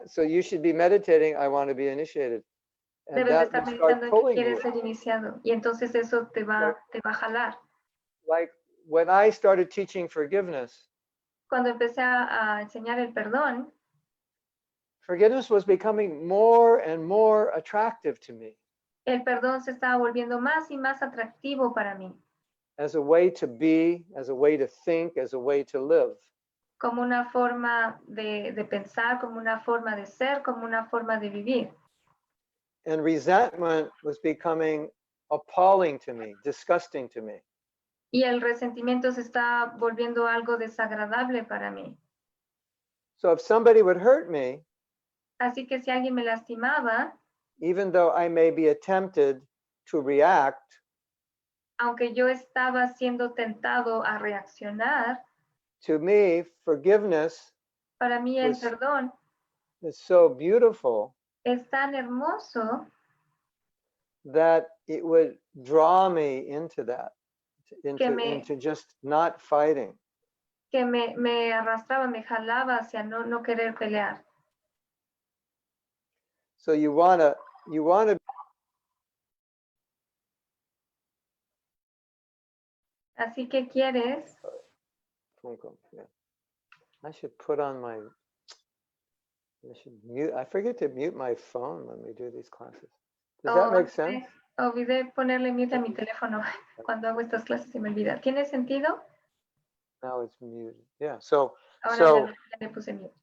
So you should be meditating, I want to be initiated. And Debes de that estar will start meditando en que pulling quieres you. ser iniciado. Y entonces eso te va a jalar. Like when I started teaching forgiveness, Cuando empecé a enseñar el perdón, forgiveness was becoming more and more attractive to me el perdón se estaba volviendo más y más atractivo para mí, as a way to be, as a way to think, as a way to live. como una forma de pensar, como una forma de ser, como una forma de vivir. And resentment was becoming appalling to me, disgusting to me. Y el resentimiento se está volviendo algo desagradable para mí. So if somebody would hurt me, Así que si alguien me lastimaba, even though I may be tempted to react, aunque yo estaba siendo tentado a reaccionar, to me, forgiveness para mí el Pues- perdón is so beautiful es tan hermoso that it would draw me into that, into just not fighting. que me arrastraba, me jalaba hacia no querer pelear. So you wanna Así que quieres, yeah. I should put on my, I should mute, I forget to mute my phone when we do these classes. Does that make sense? Olvidé ponerle mute a mi teléfono cuando hago estas clases, se me olvida. ¿Tiene sentido? Now it's muted. Yeah, so Ahora ya le puse mute.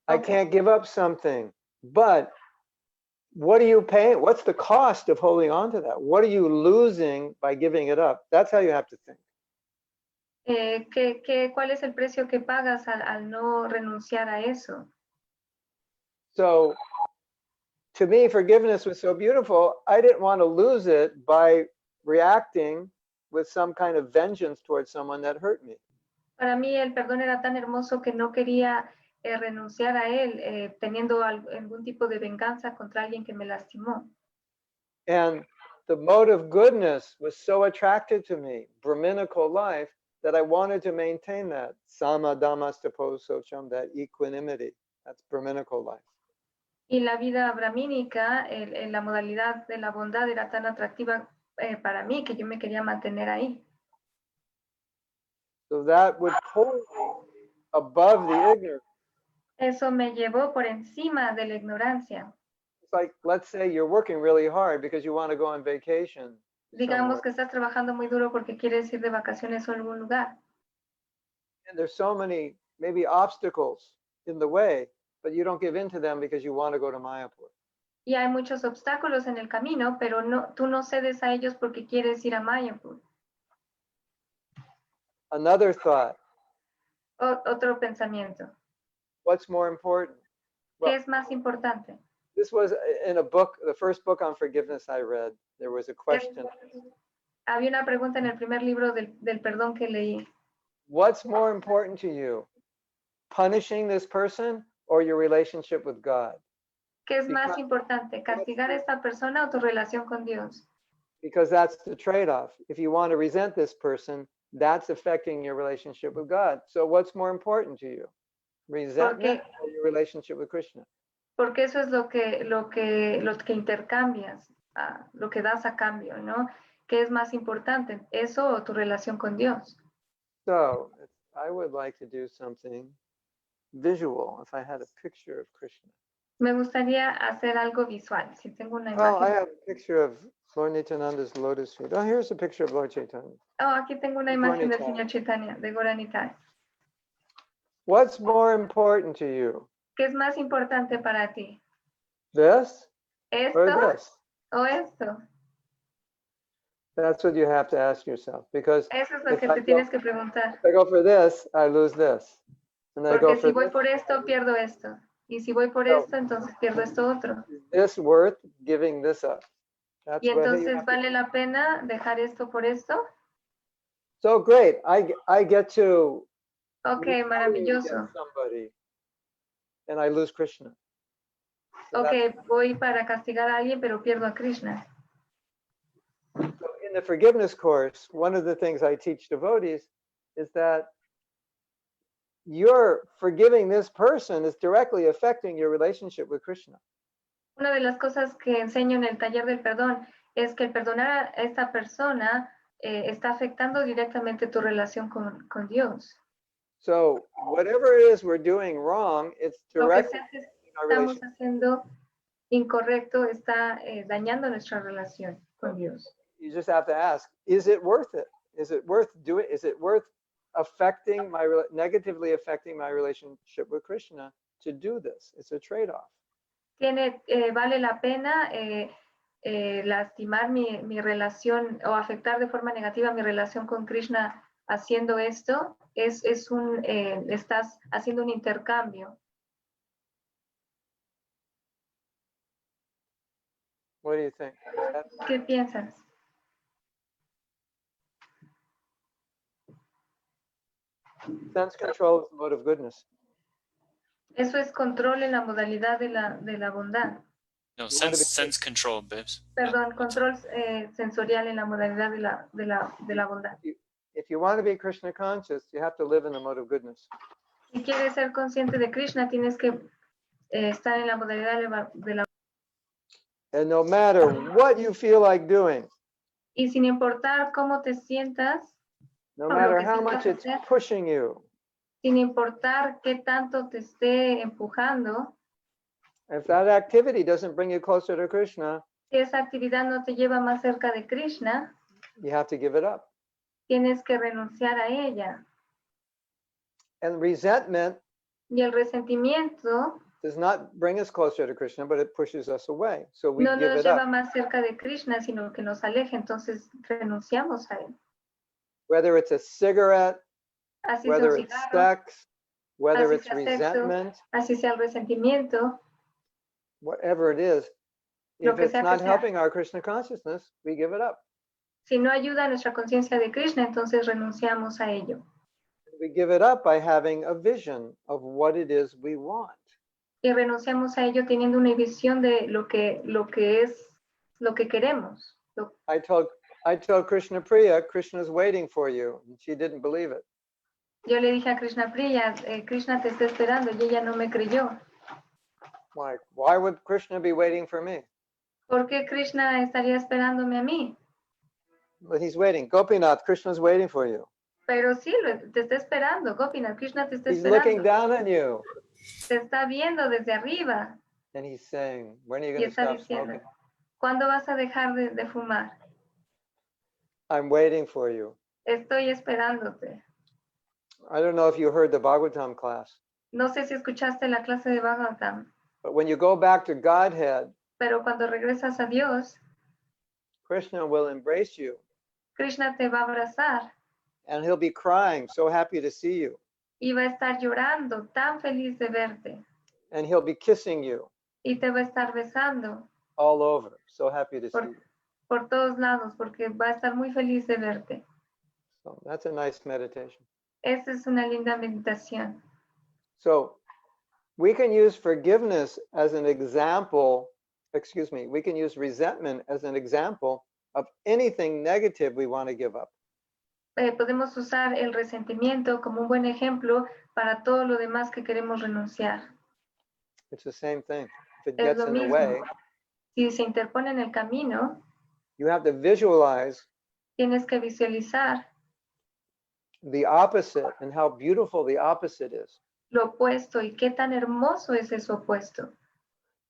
I Okay. can't give up something, but what are you paying? What's the cost of holding on to that? What are you losing by giving it up? That's how you have to think. ¿Cuál es el precio que pagas al no renunciar a eso? So to me, forgiveness was so beautiful. I didn't want to lose it by reacting with some kind of vengeance towards someone that hurt me. Para mí el perdón era tan hermoso que no quería renunciar a él teniendo algún tipo de venganza contra alguien que me lastimó. And the mode of goodness was so attractive to me, Brahminical life, that I wanted to maintain that. Sama dhammastapo socham, that equanimity. That's Brahminical life. Y la vida brahmínica, la modalidad de la bondad era tan atractiva para mí que yo me quería mantener ahí. So that would pull me above the ignorance. Eso me llevó por encima de la ignorancia. It's like, let's say you're working really hard because you want to go on vacation. Digamos somewhere. que estás trabajando muy duro porque quieres ir de vacaciones a algún lugar. And there's so many, maybe obstacles in the way, but you don't give in to them because you want to go to Mayapur. Y hay muchos obstáculos en el camino, pero tú no cedes a ellos porque quieres ir a Mayapur. Another thought, Otro pensamiento. what's more important? ¿Qué Well, es más importante? this was in a book, the first book on forgiveness I read. There was a question. Había una pregunta en el primer libro del perdón que leí. What's more important to you? Punishing this person or your relationship with God? ¿Qué es más importante, castigar a esta persona o tu relación con Dios? Because that's the trade-off. If you want to resent this person, that's affecting your relationship with God. So what's more important to you? Resentment or your relationship with Krishna? Porque eso es lo que intercambias, lo que das a cambio, ¿no? ¿Qué es más importante, eso o tu relación con Dios? So I would like to do something visual if I had a picture of Krishna. Me gustaría hacer algo visual, si tengo una Oh, I imagen. have a picture of Lord Nityananda's lotus feet. Oh, here's a picture of Lord Chaitanya. Oh, aquí tengo una imagen del señor Chaitanya, de Goranitai. What's more important to you? ¿Qué es más importante para ti? This ¿Esto or this? o esto? That's what you have to ask yourself. Because Eso es lo if que I te go, tienes que preguntar. if I go for this, I lose this. And I go Porque for si voy this. por esto, pierdo esto. Y si voy por No. esto, entonces pierdo esto otro. Is this worth giving this up? That's Y what you entonces have to- vale la pena dejar esto por esto. So great. I get to Ok, retaliate maravilloso. against somebody and I lose Krishna. So Ok, voy para castigar a alguien, pero pierdo a Krishna. So in the forgiveness course, one of the things I teach devotees is that your forgiving this person is directly affecting your relationship with Krishna. Una de las cosas que enseño en el taller del perdón es que el perdonar a esta persona está afectando directamente tu relación con Dios. So whatever it is we're doing wrong, it's Lo que directly sea que affecting our estamos relationship. haciendo incorrecto está dañando nuestra relación con Dios. You just have to ask, is it worth it? Is it worth doing? Is it worth affecting negatively affecting my relationship with Krishna to do this? It's a trade-off. Vale la pena lastimar mi relación o afectar de forma negativa mi relación con Krishna haciendo esto. Estás haciendo un intercambio. What do you think? ¿Qué piensas? Sense control is the mode of goodness. Eso es control en la modalidad de la bondad. No, sense control, babes. Perdón, control sensorial en la modalidad de la bondad. If you want to be Krishna conscious, you have to live in the mode of goodness. Si quieres ser consciente de Krishna, tienes que estar en la modalidad de la And no matter what you feel like doing, y sin importar cómo te sientas, no Lo matter que how sientas much it's hacer. pushing you, sin importar qué tanto te esté empujando, if that activity doesn't bring you closer to Krishna, si esa actividad no te lleva más cerca de Krishna, you have to give it up. tienes que renunciar a ella. And resentment Y el resentimiento does not bring us closer to Krishna, but it pushes us away. So we no give nos it lleva up. más cerca de Krishna, sino que nos aleja, entonces renunciamos a él. Whether it's a cigarette, Así sea un whether it's cigarro, sex, whether así it's sea sexo, resentment, así sea el resentimiento, whatever it is. lo If que it's sea que not sea. helping our Krishna consciousness, we give it up. Si no ayuda a nuestra conciencia de Krishna, entonces renunciamos a ello. We give it up by having a vision of what it is we want. Y renunciamos a ello teniendo una visión de lo que queremos. I told Krishna Priya, Krishna's waiting for you, and she didn't believe it. Yo le dije a Krishna Priya, Krishna te está esperando, y ella no me creyó. Like, why would Krishna be waiting for me? ¿Por qué Krishna estaría esperándome a mí? But he's waiting. Gopinath, Krishna's waiting for you. Pero sí, te está esperando, Gopinath, Krishna te está He's looking esperando. down on you. Te está viendo desde arriba And he's saying, when are you y going to está stop diciendo, smoking? ¿cuándo vas a dejar de fumar? I'm waiting for you. Estoy esperándote. I don't know if you heard the Bhagavatam class, No sé si escuchaste la clase de Bhagavatam, but when you go back to Godhead, pero cuando regresas a Dios, Krishna will embrace you Krishna te va a abrazar and he'll be crying, so happy to see you. y va a estar llorando, tan feliz de verte. And he'll be kissing you Y te va a estar besando all over, so happy to see you. por todos lados, porque va a estar muy feliz de verte. So that's a nice meditation. Esa es una linda meditación. So we can use forgiveness as an example, we can use resentment as an example of anything negative we want to give up. Podemos usar el resentimiento como un buen ejemplo para todo lo demás que queremos renunciar. It's the same thing. If it Es gets lo in the mismo. way, Si se interpone en el camino, you have to visualize tienes que visualizar the opposite and how beautiful the opposite is. lo opuesto y qué tan hermoso es eso opuesto.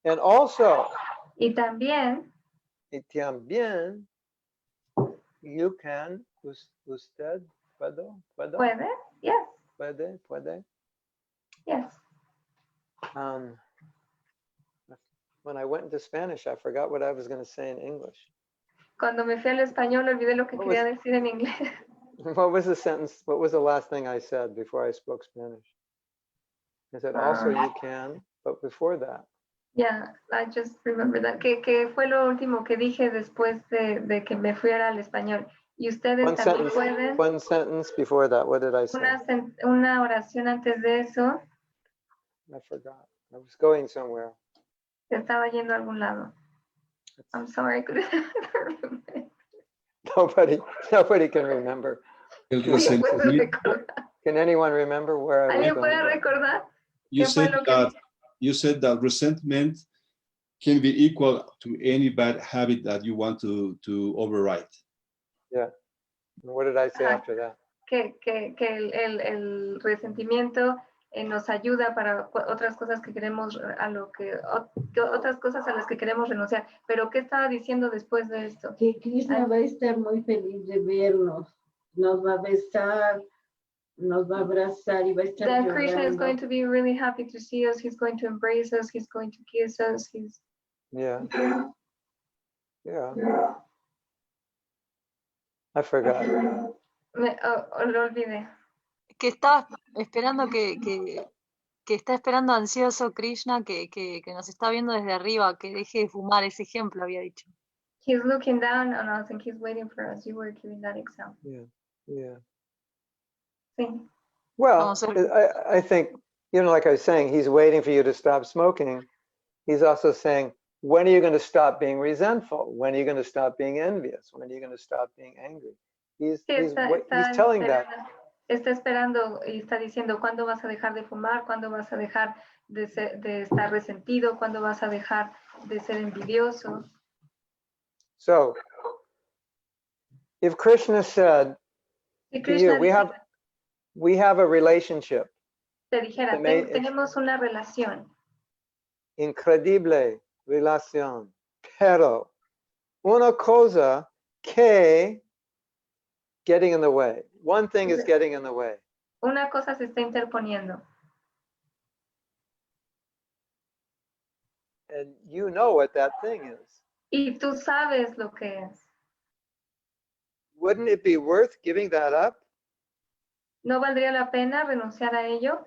And also, Y también, y también, you can, usted, puedo, ¿puede? Yes, puede. yes. When I went into Spanish, I forgot what I was going to say in English. Cuando me fui al español, olvidé lo que What quería was- decir en inglés. What was the sentence? What was the last thing I said before I spoke Spanish? I said, also you can, but before that. Yeah, I just remember that. Que fue lo último que dije después de que me fuera al español. Y ustedes también pueden. One sentence before that. What did I say? Una oración antes de eso. I forgot. I was going somewhere. Estaba yendo a algún lado. I'm sorry. Nobody can remember. El Sí, puedo resentimiento. recordar. Can anyone remember where I was ¿Alguien puede going? recordar? You ¿Qué fue said lo que that you said that resentment can be equal to any bad habit that you want to override. What did I say Ajá. after that? que el resentimiento nos ayuda para otras cosas que queremos, otras cosas a las que queremos renunciar. Pero ¿qué estaba diciendo después de esto? Que Krishna va a estar muy feliz de vernos, nos va a besar, nos va a abrazar y va a estar That Krishna is llorando. going to be really happy to see us. He's going to embrace us. He's going to kiss us. Yeah. I forgot. Lo olvidé. Que estaba esperando que está esperando ansioso Krishna, que nos está viendo desde arriba, que deje de fumar, ese ejemplo había dicho. He's looking down on us and he's waiting for us. You were giving that example. Yeah. Sí. Well, Vamos a I think, like I was saying, he's waiting for you to stop smoking. He's also saying, when are you going to stop being resentful? When are you going to stop being envious? When are you going to stop being angry? He's telling that. Está esperando y está diciendo, ¿cuándo vas a dejar de fumar? ¿Cuándo vas a dejar de estar resentido? ¿Cuándo vas a dejar de ser envidioso? So, if Krishna said Si to Krishna you, we have a relationship, te dijera, tenemos una relación, incredible relación, pero una cosa que getting in the way. One thing is getting in the way. una cosa se está interponiendo. And you know what that thing is. Y tú sabes lo que es. Wouldn't it be worth giving that up? ¿No valdría la pena renunciar a ello?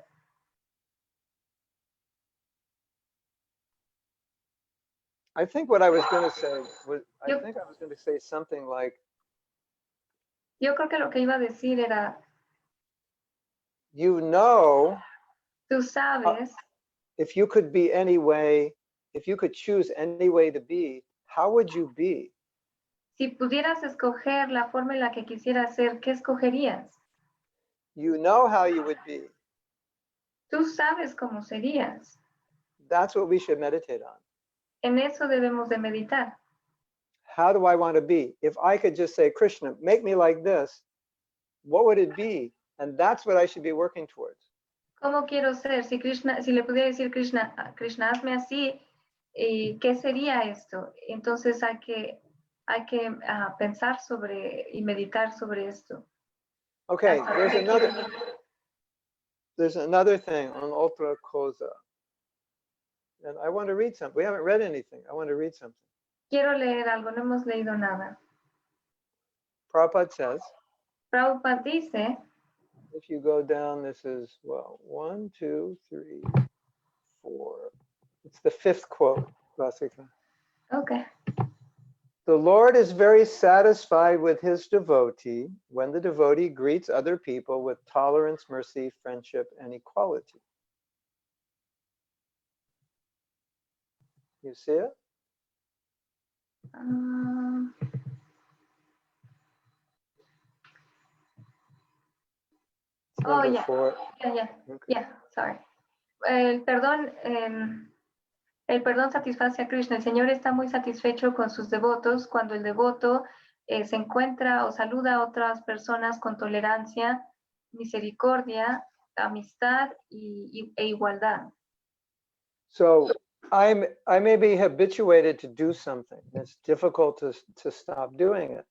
I think what I was going to say was, I Yep. think I was going to say something like, Yo creo que lo que iba a decir era, you know, tú sabes, if you could be any way, if you could choose any way to be, how would you be? si pudieras escoger la forma en la que quisieras ser, ¿qué escogerías? You know how you would be. Tú sabes cómo serías. That's what we should meditate on. En eso debemos de meditar. How do I want to be? If I could just say, Krishna, make me like this, what would it be? And that's what I should be working towards. ¿Cómo quiero ser? Si le pudiera decir Krishna, hazme así, ¿qué sería esto? Entonces hay que pensar sobre y meditar sobre esto. Okay, there's another thing on otra cosa. And I want to read something. We haven't read anything. I want to read something. Quiero leer algo, no hemos leído nada. Prabhupada says, Prabhupada dice, if you go down, this is, well, 1, 2, 3, 4. It's the 5th quote, Vasika. okay. The Lord is very satisfied with his devotee when the devotee greets other people with tolerance, mercy, friendship, and equality. You see it? It's Oh, number yeah. 4. Yeah, Okay. yeah, sorry. El perdón satisface a Krishna. El Señor está muy satisfecho con sus devotos cuando el devoto se encuentra o saluda a otras personas con tolerancia, misericordia, amistad e igualdad. So I may be habituated to do something. It's difficult to stop doing it.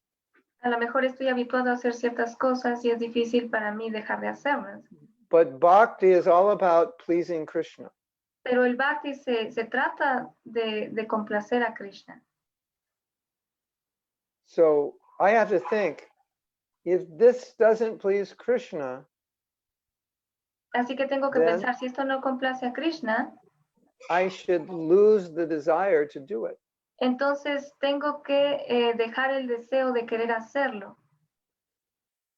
A lo mejor estoy habituado a hacer ciertas cosas y es difícil para mí dejar de hacerlas. But bhakti is all about pleasing Krishna. Pero el bhakti se trata de complacer a Krishna. So I have to think, if this doesn't please Krishna, Así que tengo que Then- pensar, si esto no complace a Krishna, I should lose the desire to do it. entonces tengo que dejar el deseo de querer hacerlo.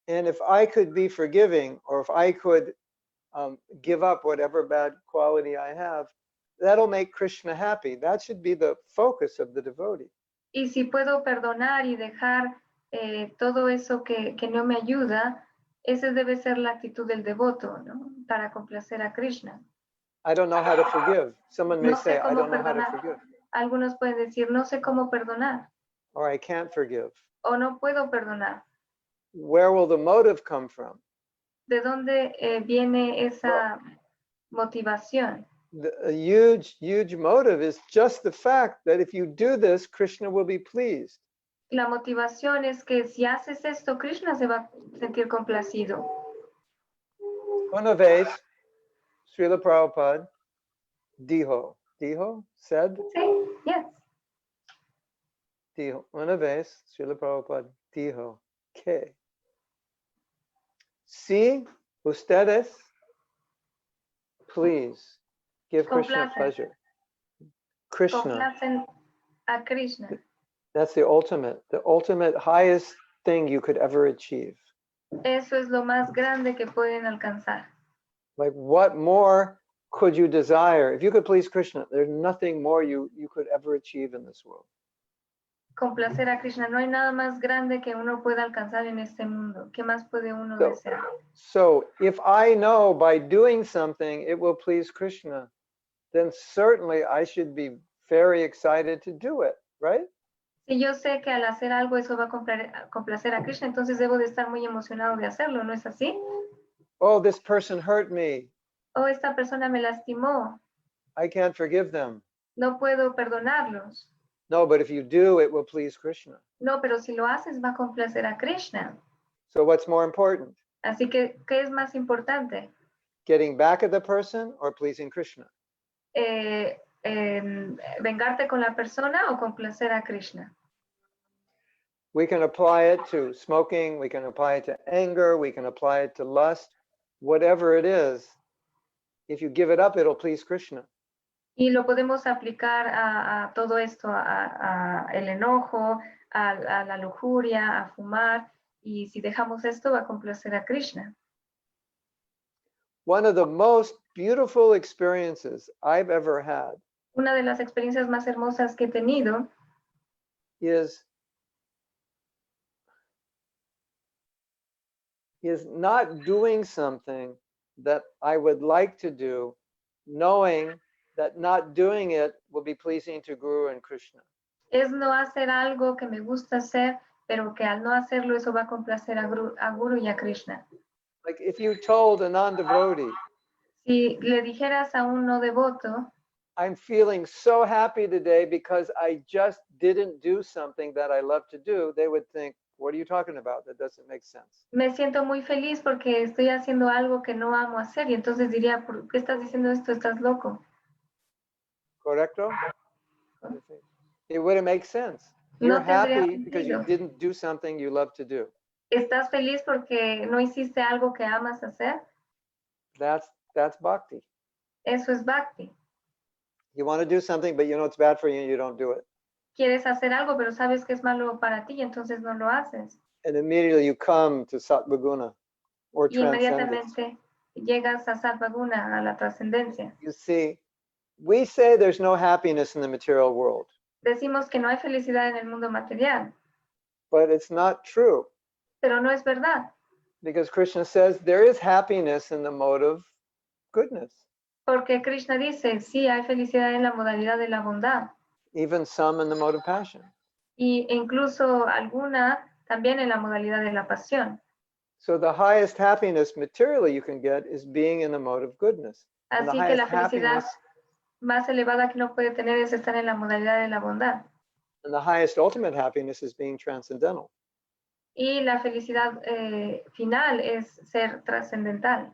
And if I could be forgiving, or if I could give up whatever bad quality I have, that'll make Krishna happy. That should be the focus of the devotee. Y si puedo perdonar y dejar todo eso que no me ayuda, esa debe ser la actitud del devoto, ¿no? Para complacer a Krishna. I don't know how to forgive. Someone may No sé say, I cómo don't know how to perdonar. forgive, Algunos pueden decir, no sé cómo perdonar or I can't forgive. o no puedo perdonar. Where will the motive come from? ¿De dónde viene esa motivación? A huge motive is just the fact that if you do this, Krishna will be pleased. La motivación es que si haces esto, Krishna se va a sentir complacido. Una vez, Srila Prabhupada dijo, said, Sí, yes. dijo, una vez, Srila Prabhupada dijo que si ustedes, please, give Krishna Complacen. pleasure. Krishna, Complacen a Krishna. that's the ultimate highest thing you could ever achieve. Eso es lo más grande que pueden alcanzar. Like, what more could you desire? If you could please Krishna, there's nothing more you could ever achieve in this world. Complacer a Krishna. No hay nada más grande que uno pueda alcanzar en este mundo. ¿Qué más puede uno So- desear? So if I know by doing something it will please Krishna, then certainly I should be very excited to do it, right? Si yo sé que al hacer algo eso va a complacer a Krishna, entonces debo de estar muy emocionado de hacerlo, ¿no es así? Oh, this person hurt me. Oh, esta persona me lastimó. I can't forgive them. No puedo perdonarlos. No, but if you do, it will please Krishna. No, pero si lo haces va a complacer a Krishna. So what's more important? Así que, ¿qué es más importante? Getting back at the person or pleasing Krishna? ¿Vengarte con la persona o complacer a Krishna? We can apply it to smoking, we can apply it to anger, we can apply it to lust. whatever it is, if you give it up, it'll please Krishna. Y lo podemos aplicar a todo esto, a el enojo, a la lujuria, a fumar. Y si dejamos esto, va a complacer a Krishna. One of the most beautiful experiences I've ever had Una de las experiencias más hermosas que he tenido is not doing something that I would like to do, knowing that not doing it will be pleasing to Guru and Krishna. es no hacer algo que me gusta hacer, pero que al no hacerlo eso va a complacer a Guru y a Krishna. Like if you told a non-devotee, Si le dijeras a un no devoto, I'm feeling so happy today because I just didn't do something that I love to do, they would think, what are you talking about? That doesn't make sense. me siento muy feliz porque estoy haciendo algo que no amo hacer. Y entonces diría, ¿por qué estás diciendo esto? Estás loco. Correcto? It wouldn't make sense. You're No tendría happy because you sentido. didn't do something you love to do. ¿Estás feliz porque no hiciste algo que amas hacer? That's bhakti. Eso es bhakti. You want to do something, but you know it's bad for you and you don't do it. Quieres hacer algo, pero sabes que es malo para ti y entonces no lo haces. And immediately you come to sattvaguna or Y transcendence. inmediatamente llegas a Sattvaguna, a la trascendencia. You see, we say there's no happiness in the material world, Decimos que no hay felicidad en el mundo material, but it's not true pero no es verdad, because Krishna says there is happiness in the mode of goodness, porque Krishna dice, sí, hay felicidad en la modalidad de la bondad, even some in the mode of passion. y incluso alguna también en la modalidad de la pasión. So the highest happiness materially you can get is being in the mode of goodness. And the Así que highest la felicidad happiness más elevada que uno puede tener es estar en la modalidad de la bondad. and the highest ultimate happiness is being transcendental. Y la felicidad final es ser trascendental.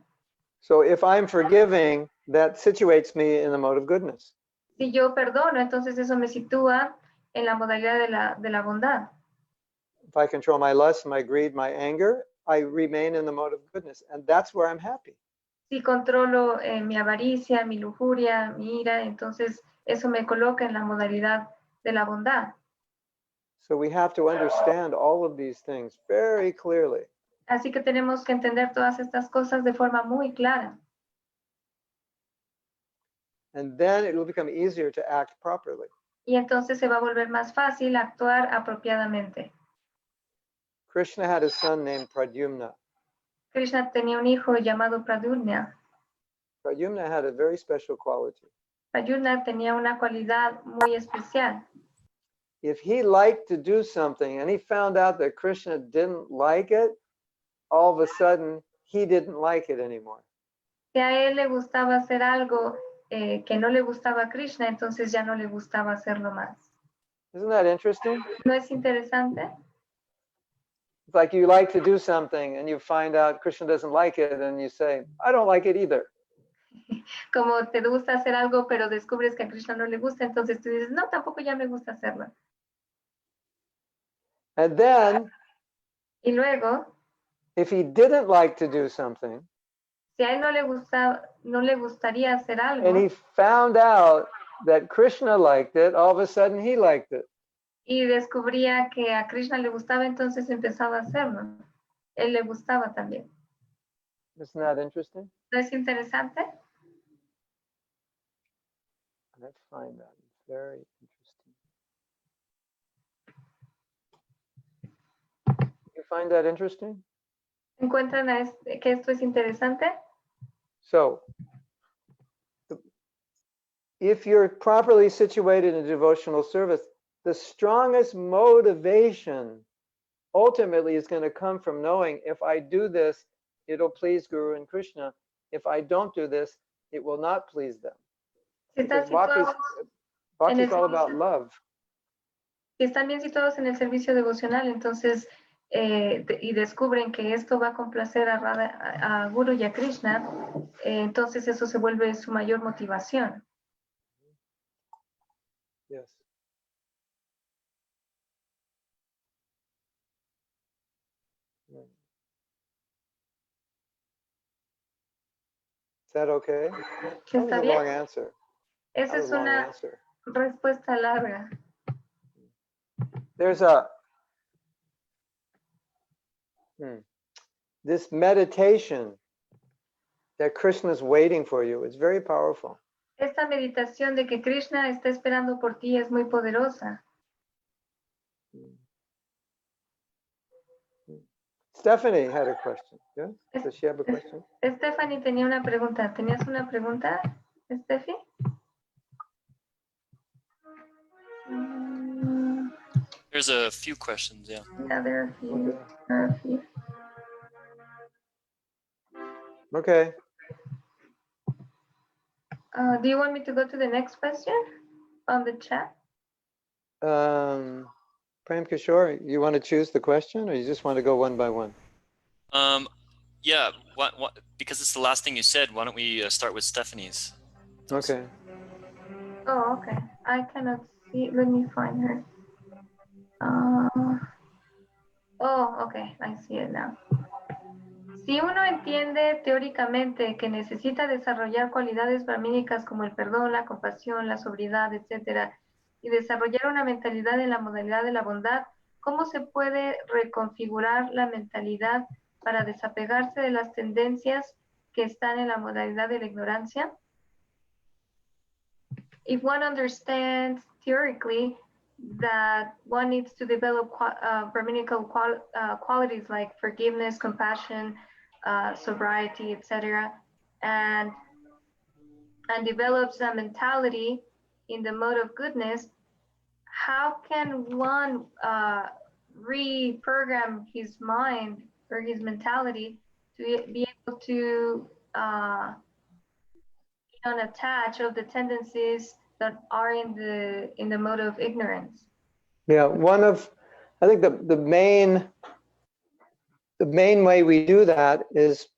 So if I'm forgiving, that situates me in the mode of goodness. Si yo perdono, entonces eso me sitúa en la modalidad de la bondad. If I control my lust, my greed, my anger, I remain in the mode of goodness. And that's where I'm happy. Si controlo mi avaricia, mi lujuria, mi ira, entonces eso me coloca en la modalidad de la bondad. So we have to understand all of these things very clearly. Así que tenemos que entender todas estas cosas de forma muy clara. And then it will become easier to act properly. Y entonces se va a volver más fácil actuar apropiadamente. Krishna had a son named Pradyumna. Krishna tenía un hijo llamado Pradyumna. Pradyumna had a very special quality. Pradyumna tenía una cualidad muy especial. If he liked to do something and he found out that Krishna didn't like it, all of a sudden he didn't like it anymore. Si a él le gustaba hacer algo que no le gustaba a Krishna, entonces ya no le gustaba hacerlo más. Isn't that interesting? ¿No es interesante? It's like you like to do something and you find out Krishna doesn't like it and you say, I don't like it either. Como te gusta hacer algo, pero descubres que a Krishna no le gusta, entonces tú dices, no, tampoco ya me gusta hacerlo. And then Y luego, if he didn't like to do something si a él no le gustaría hacer algo, and he found out that Krishna liked it, all of a sudden he liked it. y descubría que a Krishna le gustaba, entonces empezaba a hacerlo. Él le gustaba también. Isn't that interesting? ¿No es interesante? I find that very interesting. You find that interesting? ¿Encuentran que esto es interesante? So, if you're properly situated in devotional service, the strongest motivation ultimately is going to come from knowing if I do this, it'll please Guru and Krishna. If I don't do this, it will not please them. Si están Because bhakti en el is all about servicio. love. Si están bien situados en el servicio devocional, entonces, y descubren que esto va a complacer a Guru y a Krishna, entonces eso se vuelve su mayor motivación. Yes. Is that okay? That was ¿Está a bien? long answer. Esa That was es a long una answer. respuesta larga. There's this meditation that Krishna is waiting for you. It's very powerful. Esta meditación de que Krishna está esperando por ti es muy poderosa. Stephanie had a question. Yes? Does she have a question? Stephanie tenía una pregunta. ¿Tenías una pregunta, Steffi? There's a few questions, yeah. Yeah, there are a few. Okay. Do you want me to go to the next question on the chat? Prem Kishore, you want to choose the question or you just want to go one by one? Yeah, because it's the last thing you said, why don't we start with Stephanie's? Okay. Oh, okay. I cannot see. Let me find her. Oh, okay. I see it now. Si uno entiende teóricamente que necesita desarrollar cualidades brahmínicas como el perdón, la compasión, la sobriedad, etcétera, y desarrollar una mentalidad en la modalidad de la bondad, ¿cómo se puede reconfigurar la mentalidad para desapegarse de las tendencias que están en la modalidad de la ignorancia? If one understands theoretically that one needs to develop brahminical qualities like forgiveness, compassion, sobriety, etc., and develops a mentality in the mode of goodness, how can one reprogram his mind or his mentality to be able to unattach of the tendencies that are in the mode of ignorance? Yeah, I think the main way we do that is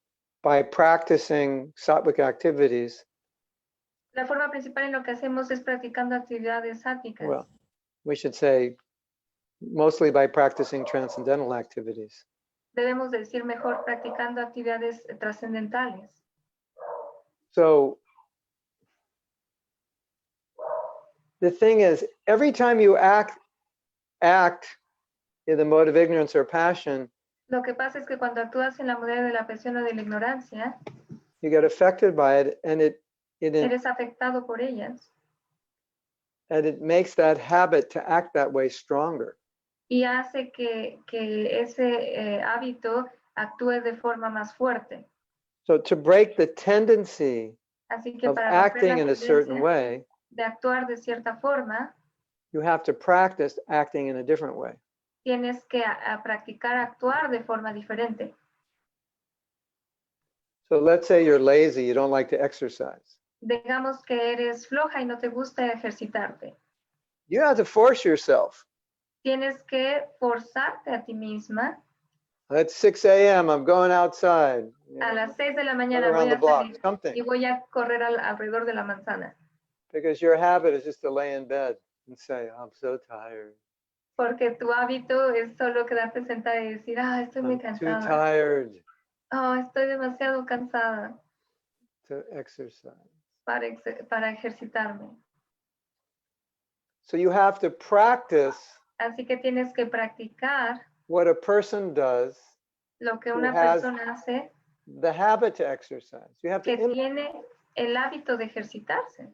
by practicing sattvic activities. La forma principal en lo que hacemos es practicando actividades sáttvicas. Well, we should say mostly by practicing transcendental activities. Debemos decir mejor practicando actividades trascendentales. So the thing is, every time you act in the mode of ignorance or passion, Lo que pasa es que cuando actúas en la modalidad de la presión o de la ignorancia, you get affected by it, and it eres afectado por ellas makes that habit to act that way stronger. y hace que ese hábito actúe de forma más fuerte. So to break the tendency Así que of para romper acting la in a certain tendencia way, de actuar de cierta forma, you have to practice acting in a different way. tienes que practicar actuar de forma diferente. So let's say you're lazy, you don't like to exercise. Digamos que eres floja y no te gusta ejercitarte. You have to force yourself. Tienes que forzarte a ti misma. At 6 a.m., I'm going outside. You A know, las 6 de la run mañana around voy the a block, salir something. y voy a correr alrededor de la manzana. Because your habit is just to lay in bed and say, I'm so tired. Porque tu hábito es solo quedarte sentada y decir, estoy muy I'm too cansada. tired Estoy demasiado cansada to exercise. para ejercitarme. So you have to practice Así que tienes que practicar what a person does, lo que who una has persona hace the habit to exercise. You have to, que tiene el hábito de ejercitarse.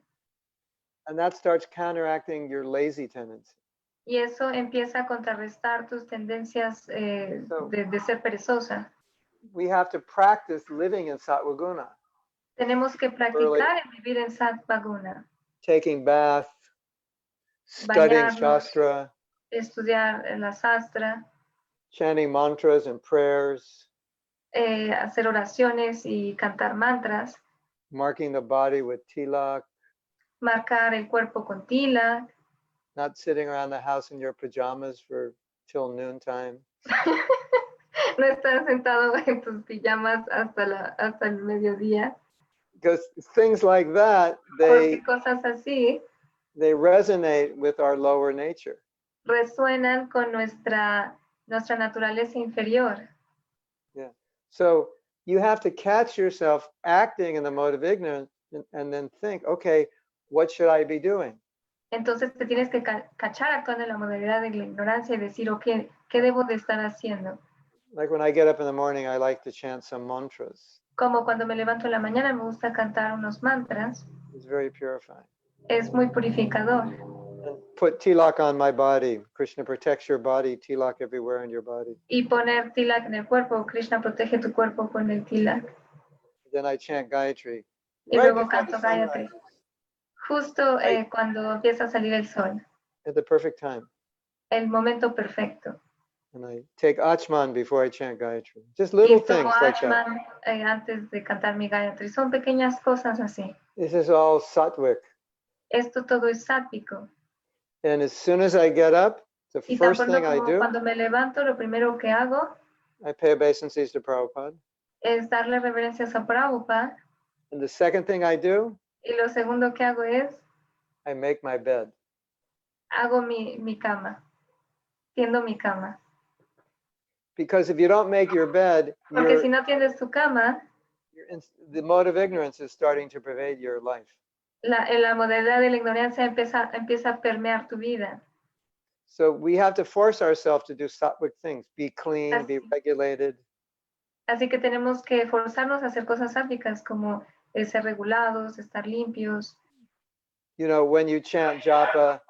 and that starts counteracting your lazy tendency. Y eso empieza a contrarrestar tus tendencias de ser perezosa. We have to practice living in Sattva-guna, Tenemos que practicar en vivir en Sattva-guna. taking bath, studying Bañarnos. Shastra, Estudiar la sastra, chanting mantras and prayers, hacer oraciones y cantar mantras, marking the body with tilak, marcar el cuerpo con tila, not sitting around the house in your pajamas till noontime. no estar sentado en tus pijamas hasta el mediodía, Because things like that, porque cosas así they resonate with our lower nature. resuenan con nuestra naturaleza inferior. Yeah. So you have to catch yourself acting in the mode of ignorance and then think, okay, what should I be doing? Entonces te tienes que cachar actuando en la modalidad de la ignorancia y decir, ok, ¿qué debo de estar haciendo? Like when I get up in the morning, I like to chant some mantras. Como cuando me levanto en la mañana me gusta cantar unos mantras. It's very purifying. Es muy purificador. And put tilak on my body. Krishna protects your body, tilak everywhere in your body. Y poner tilak en el cuerpo. Krishna protege tu cuerpo con el tilak. Then I chant Gayatri. Y Right luego before the canto sun Gayatri. rises, Justo cuando empieza a salir el sol. at the perfect time. El momento perfecto. And I take Achman before I chant Gayatri. Just Y little tomo things like that. Ashman antes de cantar mi Gayatri. Son pequeñas cosas así. This is all sattvic. Esto todo es sáttvico. And as soon as I get up, the Y tan first pronto thing I como do, cuando me levanto, lo primero que hago I pay obeisances to Prabhupada. es darle reverencias a Prabhupada. And the second thing I do, Y lo segundo que hago es, I make my bed. hago mi cama. Tiendo mi cama. Because if you don't make your bed, Porque si no tienes tu cama, the mode of ignorance is starting to pervade your life. la modalidad de la ignorancia empieza a permear tu vida. So we have to force ourselves to do sattvic things, be clean, be regulated. Así que tenemos que forzarnos a hacer cosas sáttvicas como ser regulados, estar limpios. You know, when you chant japa,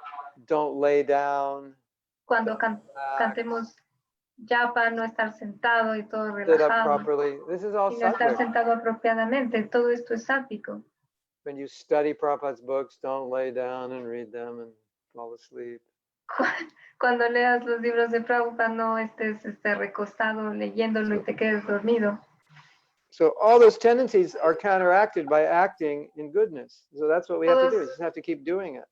don't lay down, Cuando cantemos japa, no estar sentado y todo sit up relajado. properly. This is all Y no estar sattvic. sentado apropiadamente. Todo esto es sátvico. When you study Prabhupada's books, don't lay down and read them and fall asleep. Cuando leas los libros de Prabhupada, no estés recostado leyéndolo y te quedes dormido. So all those tendencies are counteracted by acting in goodness. So that's what we have to do. We just have to keep doing it.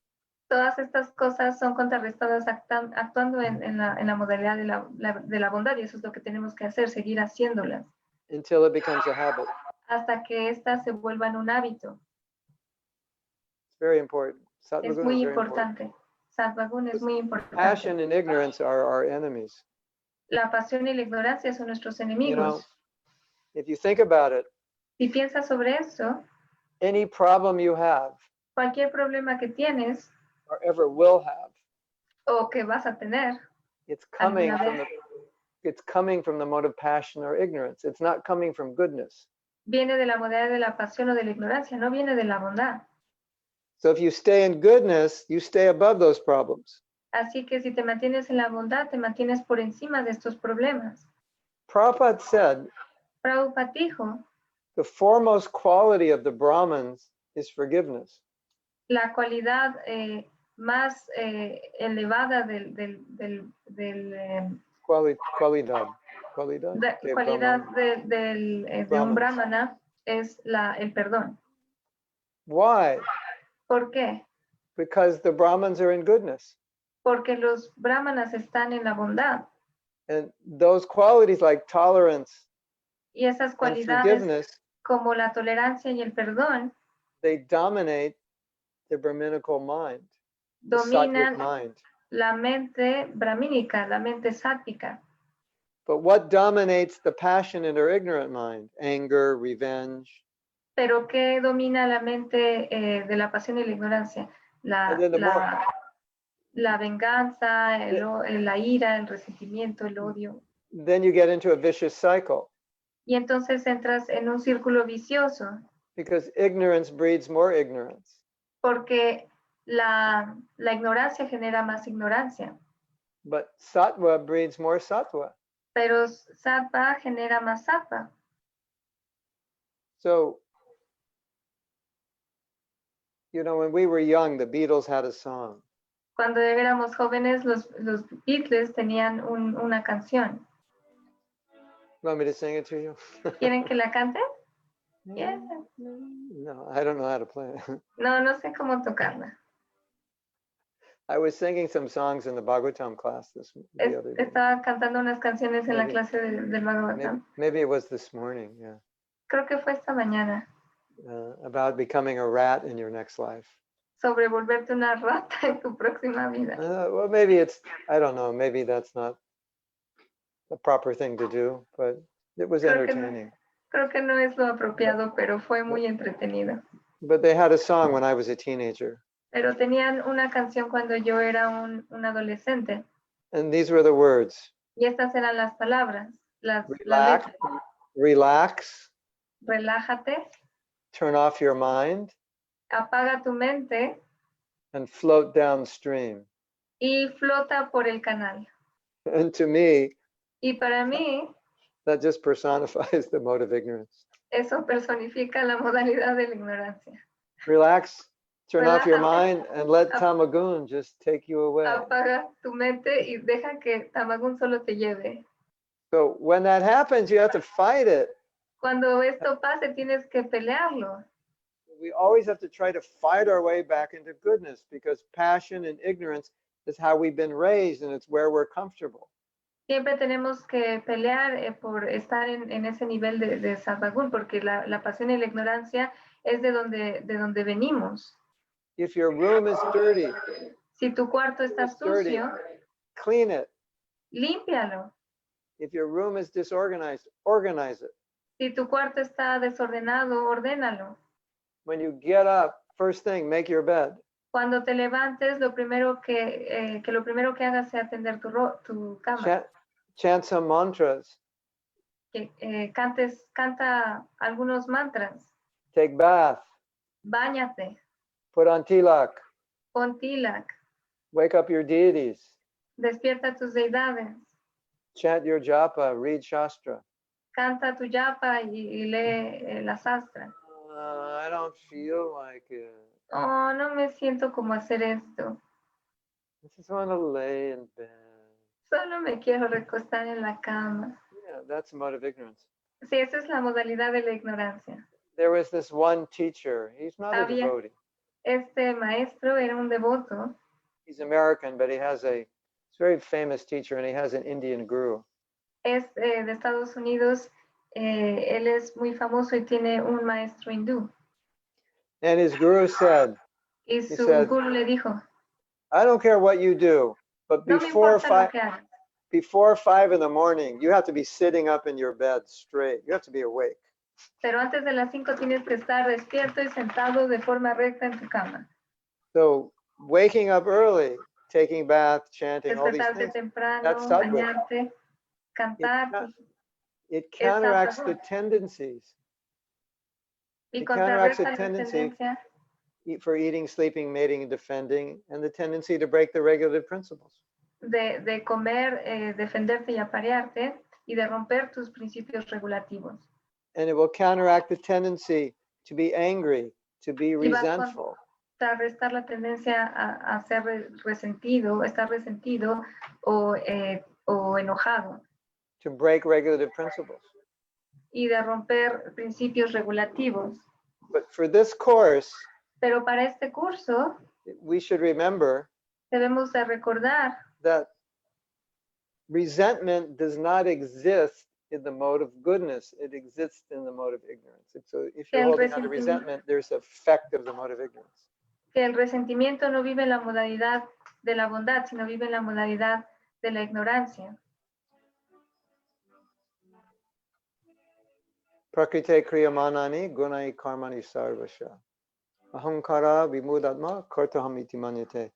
Todas estas cosas son contrarrestadas actuando en la modalidad de la bondad, y eso es lo que tenemos que hacer, seguir haciéndolas. Until it becomes a habit. Hasta que éstas se vuelvan un hábito. It's very important. Es Sattva-guna muy is very important. importante. Sattva-guna es muy importante. Passion and ignorance are our enemies. La pasión y la ignorancia son nuestros You know, enemigos. if you think about it, Si piensas sobre eso, any problem you have cualquier problema que tienes or ever will have, o que vas a tener, it's coming alguna from the mode of passion or ignorance. It's not coming from goodness. viene de la modalidad de la pasión o de la ignorancia, no viene de la bondad. So if you stay in goodness, you stay above those problems. Así que si te mantienes en la bondad, te mantienes por encima de estos problemas. Prabhupada said, Prabhupada dijo, the foremost quality of the Brahmins is forgiveness. la cualidad más elevada Cualidad de un brahmana es el perdón. Why? ¿Por qué? Because the Brahmins are in goodness. Porque los brahmanas están en la bondad. And those qualities like tolerance Y esas and cualidades forgiveness, como la tolerancia y el perdón they dominate the Brahminical mind, the sattvic dominan mind. la mente brahmínica, la mente sátvica. But what dominates the passion in our ignorant mind? Anger, revenge. Pero ¿qué domina la mente de la pasión y la ignorancia? And then the more, La venganza, la ira, el resentimiento, el odio. then you get into a vicious cycle Y entonces entras en un círculo vicioso, because ignorance breeds more ignorance. porque la ignorancia genera más ignorancia, But sattva breeds more sattva. pero sattva genera más sattva. So, you know, when we were young, the Beatles had a song. Cuando éramos jóvenes, los Beatles tenían una canción. You want me to sing it to you? ¿Quieren que la cante? Yeah. No, I don't know how to play it. No sé cómo tocarla. I was singing some songs in the Bhagavatam class the other day. Estaba cantando unas canciones en la Maybe. clase del Bhagavatam. Maybe it was this morning, yeah. Creo que fue esta mañana. About becoming a rat in your next life. Sobre volverte una rata en tu próxima vida. Well, maybe it's, I don't know, maybe that's not the proper thing to do, but it was Creo que no. entertaining. Creo que no es lo apropiado, pero fue muy entretenido. But they had a song when I was a teenager. Pero tenían una canción cuando yo era un adolescente. And these were the words. Y estas eran las palabras, la Relax, letra. relax, Relájate, turn off your mind, apaga tu mente and float downstream. y flota por el canal. And to me, Y para mí, that just personifies the mode of ignorance. eso personifica la modalidad de la ignorancia. Relax, turn off your Relájate. mind, and let Tamagun just take you away. Apaga tu mente y deja que Tamagun solo te lleve. So when that happens, you have to fight it. Cuando esto pase, tienes que pelearlo. We always have to try to fight our way back into goodness because passion and ignorance is how we've been raised and it's where we're comfortable. Siempre tenemos que pelear por estar en ese nivel de Sadhguru, porque la pasión y la ignorancia es de donde venimos. If your room is dirty, Si tu cuarto está sucio, clean it. límpialo. If your room is disorganized, organize it. Si tu cuarto está desordenado, ordénalo. When you get up, first thing, make your bed. Cuando te levantes, lo primero que hagas sea atender tu cama. Chant some mantras. Que canta algunos mantras. Take bath. Báñate. Put on tilak. Pon tilak. Wake up your deities. Despierta tus deidades. Chant your japa. Read shastra. Canta tu japa y lee la sastra. I don't feel like it. Oh, no me siento como hacer esto. I just want to lay in bed. Solo me quiero recostar en la cama. Yeah, that's a mode of ignorance. Sí, esa es la modalidad de la ignorancia. There was this one teacher. He's not a Había- devotee. Este maestro era un devoto. He's American, but he's a very famous teacher, and he has an Indian guru. Es de Estados Unidos. Él es muy famoso y tiene un maestro hindú. And his guru said, Y He su said, guru le dijo, I don't care what you do, but no me before importa lo five, que hagas, before 5 in the morning, you have to be sitting up in your bed straight. You have to be awake. pero antes de las 5 tienes que estar despierto y sentado de forma recta en tu cama. So waking up early, taking bath, chanting, all these Despertarte things, temprano, that's sadhguru. bañarte, cantar ca- it counteracts the tendencies y it counteracts contrarresta the la tendency tendencia for eating, sleeping, mating, and defending, and the tendency to break the regulative principles. de comer, defenderte y aparearte y de romper tus principios regulativos. And it will counteract the tendency to be angry, to be Y va a resentful. contrarrestar la tendencia a ser resentido, estar resentido o enojado to break regulative principles. y de romper principios regulativos. But for this course, Pero para este curso we should remember debemos de recordar that resentment does not exist in the mode of goodness. It exists in the mode of ignorance. And so if you're El holding on to resentimiento- resentment, there's an effect of the mode of ignorance. que el resentimiento no vive en la modalidad de la bondad, sino vive en la modalidad de la ignorancia. Prakrite kriyamanani gunai karmani sarvasha. Ahamkara vimudatma kartaham iti manyate.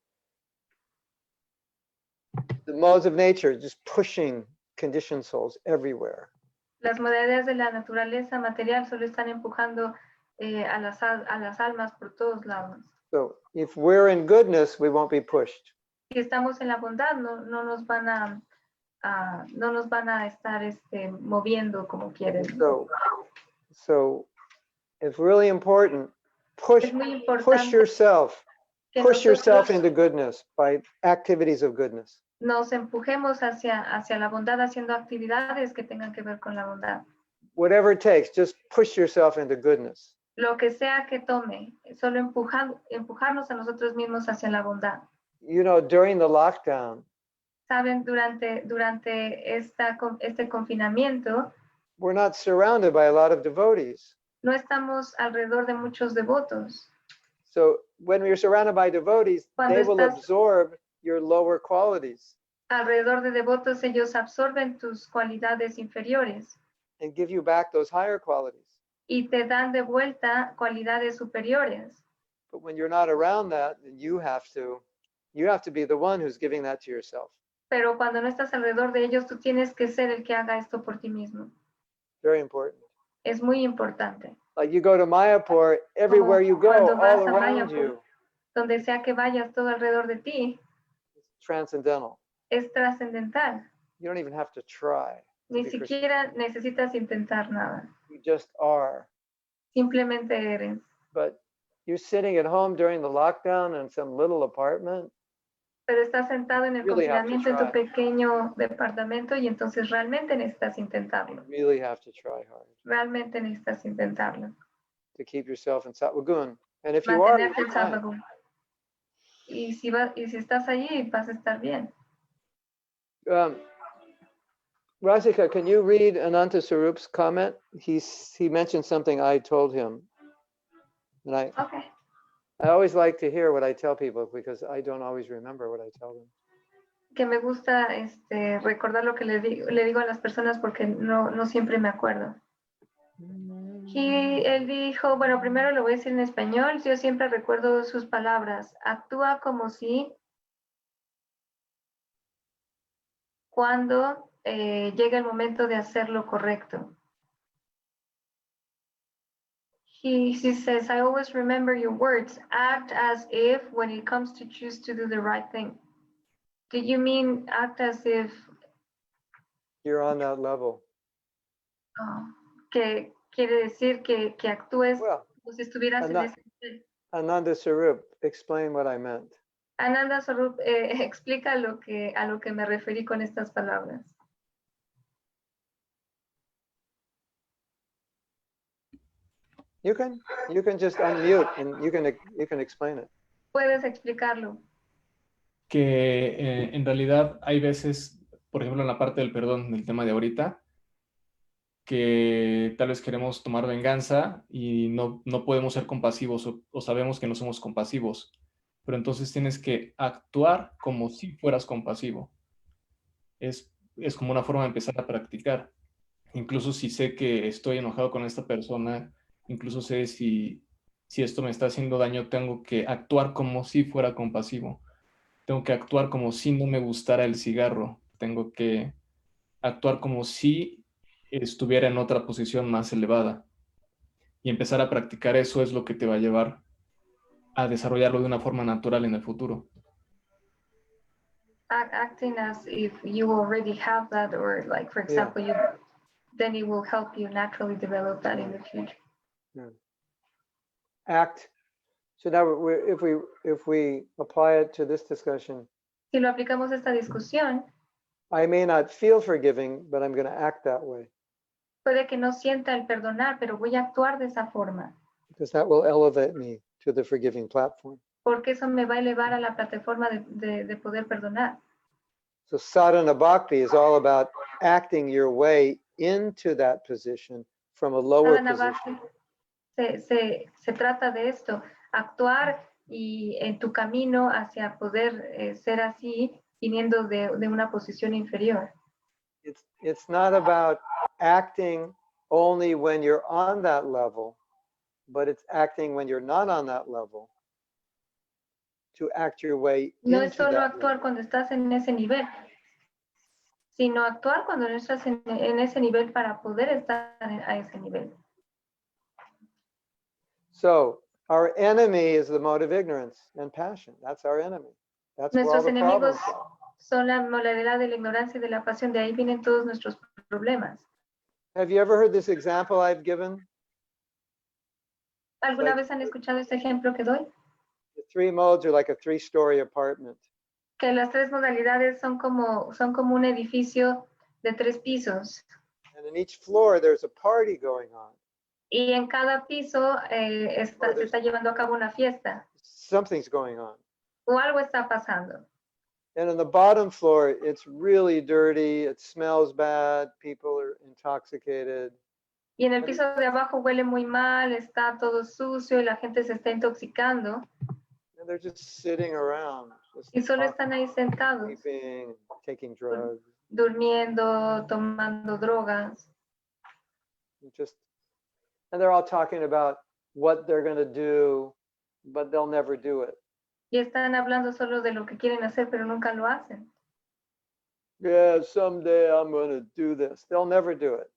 The modes of nature just pushing conditioned souls everywhere. Las modalidades de la naturaleza material solo están empujando a las almas por todos lados. So if we're in goodness, we won't be pushed. Si estamos en la bondad, no nos van a estar moviendo como quieren. So it's really important. Push Es muy importante yourself. que Push yourself nosotros into goodness by activities of goodness. nos empujemos hacia la bondad haciendo actividades que tengan que ver con la bondad. Whatever it takes, just push yourself into goodness. Lo que sea que tome, solo empujarnos a nosotros mismos hacia la bondad. You know, during the lockdown, Saben, durante este confinamiento, we're not surrounded by a lot of devotees. no estamos alrededor de muchos devotos. So when you're surrounded by devotees, Cuando they will estás- absorb your lower qualities. Alrededor de devotos, ellos absorben tus cualidades inferiores. and give you back those higher qualities. y te dan de vuelta cualidades superiores. But when you're not around that, then you have to be the one who's giving that to yourself. Pero cuando no estás alrededor de ellos, tú tienes que ser el que haga esto por ti mismo. Very important. Es muy importante. Like you go to Mayapur, everywhere you go, Cuando vas all a around Mayapur, you, donde sea que vayas, todo alrededor de ti, it's transcendental. es trascendental. You don't even have to try. to Ni be Krishna. siquiera necesitas intentar nada. You just are. Simplemente eres. But you're sitting at home during the lockdown in some little apartment. Pero estás sentado en el Really have to confinamiento en tu try. pequeño departamento y entonces realmente necesitas intentarlo. You really have to try hard Realmente necesitas intentarlo. to keep yourself in Sattva-gun. And if you are, Mantenerte you're en fine. Sattva-gun. Y si estás allí, vas a estar bien. Rasika, can you read Ananta Sarup's comment? He mentioned something I told him. And Okay. I always like to hear what I tell people because I don't always remember what I tell them. Que me gusta recordar lo que le digo a las personas porque no siempre me acuerdo. Él dijo, bueno, primero lo voy a decir en español, yo siempre recuerdo sus palabras. Actúa como si cuando llega el momento de hacer lo correcto. He says, I always remember your words. Act as if when it comes to choose to do the right thing. Do you mean act as if You're on that level. que quiere decir que actúes Well, como si estuvieras en ese nivel? Ananda Sarup, explain what I meant. Ananda Sarup explica a lo que me referí con estas palabras. You can just unmute and you can explain it. ¿Puedes explicarlo? Que en realidad hay veces, por ejemplo, en la parte del perdón, del tema de ahorita, que tal vez queremos tomar venganza y no podemos ser compasivos o sabemos que no somos compasivos, pero entonces tienes que actuar como si fueras compasivo. Es como una forma de empezar a practicar. Incluso si sé que estoy enojado con esta persona, incluso sé si esto me está haciendo daño, tengo que actuar como si fuera compasivo. Tengo que actuar como si no me gustara el cigarro. Tengo que actuar como si estuviera en otra posición más elevada. Y empezar a practicar eso es lo que te va a llevar a desarrollarlo de una forma natural en el futuro. Acting as if you already have that, or like, for example, then it will help you naturally develop that in the future. Yeah. Act. So now if we apply it to this discussion, Si lo aplicamos a esta discusión, I may not feel forgiving, but I'm going to act that way puede que no sienta el perdonar, pero voy a actuar de esa forma, because that will elevate me to the forgiving platform. porque eso me va a elevar a la plataforma de poder perdonar. So sadhana bhakti is all about acting your way into that position from a lower Sadhana position. Bhakti se trata de esto, actuar y en tu camino hacia poder ser así, viniendo de una posición inferior. It's not about acting only when you're on that level, but it's acting when you're not on that level to act your way No into es solo that actuar level. cuando estás en ese nivel, sino actuar cuando no estás en ese nivel para poder estar a ese nivel. So our enemy is the mode of ignorance and passion. That's our enemy. That's where all Nuestros the enemigos problems are. son la modalidad de la ignorancia y de la pasión, de ahí vienen todos nuestros problemas. Have you ever heard this example I've given? ¿Alguna Like- vez han escuchado este ejemplo que doy? The three modes are like a 3-story apartment. Que las tres modalidades son como un edificio de 3 pisos. And in each floor, there's a party going on. Y en cada piso se está llevando a cabo una fiesta Something's going on. o algo está pasando. And on the bottom floor, it's really dirty. It smells bad. People are intoxicated. Y en el piso de abajo huele muy mal, está todo sucio y la gente se está intoxicando And they're just sitting around, just y solo talking, están ahí sentados, sleeping, taking drugs. durmiendo, tomando drogas. And they're all talking about what they're going to do, but they'll never do it. Y están hablando solo de lo que quieren hacer, pero nunca lo hacen. Yeah, someday I'm going to do this. They'll never do it.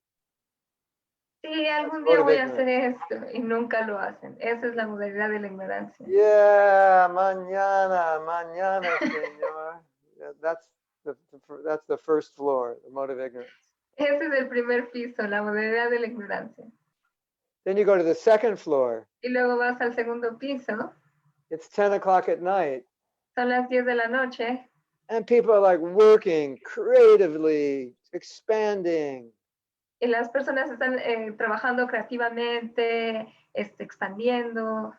Sí, algún día voy a hacer esto y nunca lo hacen. Esa es la modalidad de la ignorancia. Yeah, mañana, señor. Yeah, that's the first floor, the mode of ignorance. Ese es el primer piso, la modalidad de la ignorancia. Then you go to the second floor. Y luego vas al segundo piso. It's 10 o'clock at night. Son las 10 de la noche. And people are like working creatively, expanding. Y las personas están trabajando creativamente, expandiéndose.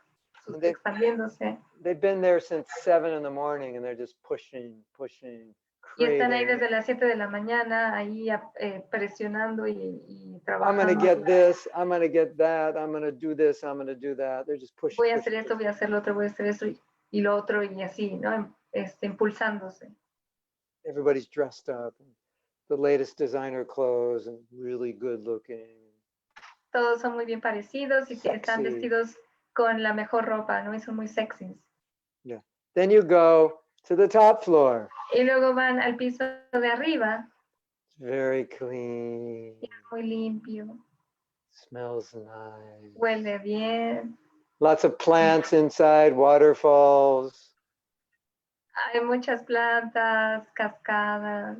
They've been there since 7 in the morning and they're just pushing, Y están ahí creating. desde las 7 de la mañana, ahí presionando y trabajando. I'm going to get this, I'm going to get that, I'm going to do this, I'm going to do that. They're just pushing. Voy a hacer esto, voy a hacer lo otro, voy a hacer eso y lo otro y así, ¿no? Impulsándose. Everybody's dressed up. The latest designer clothes and really good looking. Todos son muy bien parecidos y están Sexy. vestidos con la mejor ropa, ¿no? Y son muy sexys. Yeah. Then you go to the top floor. Y luego van al piso de arriba, It's very clean. y es muy limpio, Smells nice. huele bien, Lots of plants inside, waterfalls. hay muchas plantas, cascadas,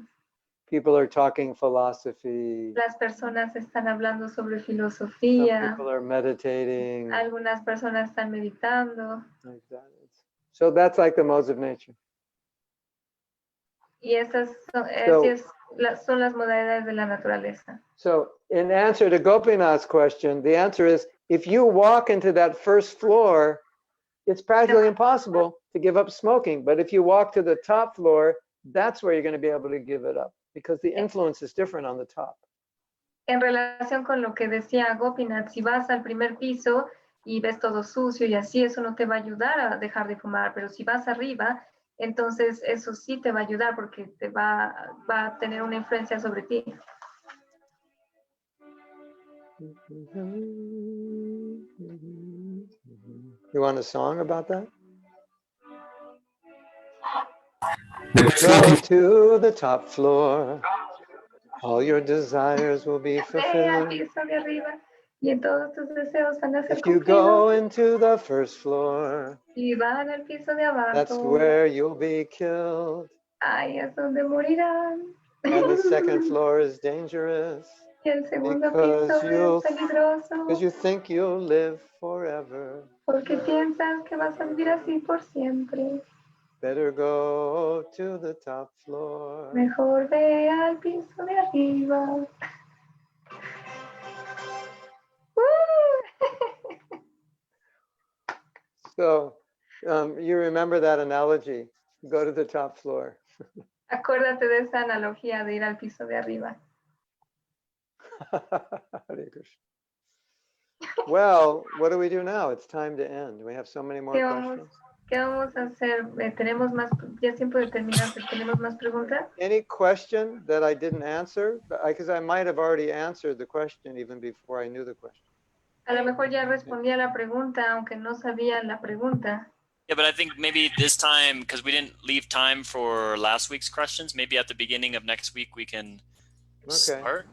People are talking philosophy. las personas están hablando sobre Some filosofía, people are meditating. algunas personas están meditando, Like that. So that's like the modes of nature. y esas son, son las modalidades de la naturaleza. So in answer to Gopinath's question, the answer is if you walk into that first floor, it's practically impossible to give up smoking. But if you walk to the top floor, that's where you're going to be able to give it up because the influence is different on the top. En relación con lo que decía Gopinath, si vas al primer piso y ves todo sucio y así, eso no te va a ayudar a dejar de fumar, pero si vas arriba, entonces eso sí te va a ayudar porque te va a tener una influencia sobre ti. You want a song about that? Go to the top floor. All your desires will be Ve al fulfilled. piso de arriba y en todos tus deseos van a ser If you go cumplidos. into the first floor, Y van al piso de that's abajo, where you'll be killed. ahí es donde morirán. And the second floor is dangerous Y el segundo because piso es peligroso because you think you'll live forever. porque piensas que vas a vivir así por siempre. Better go to the top floor. Mejor ve al piso de arriba. So you remember that analogy. Go to the top floor. Acuérdate de esa analogía de ir al piso de arriba. Hare Krishna. Well, what do we do now? It's time to end. We have so many more questions. ¿Qué vamos a hacer? Tenemos más, ya es tiempo de terminar, pero tenemos más preguntas. Any question that I didn't answer? Because I might have already answered the question even before I knew the question. A lo mejor ya respondí a la pregunta, aunque no sabía la pregunta. Yeah, but I think maybe this time, because we didn't leave time for last week's questions, maybe at the beginning of next week we can start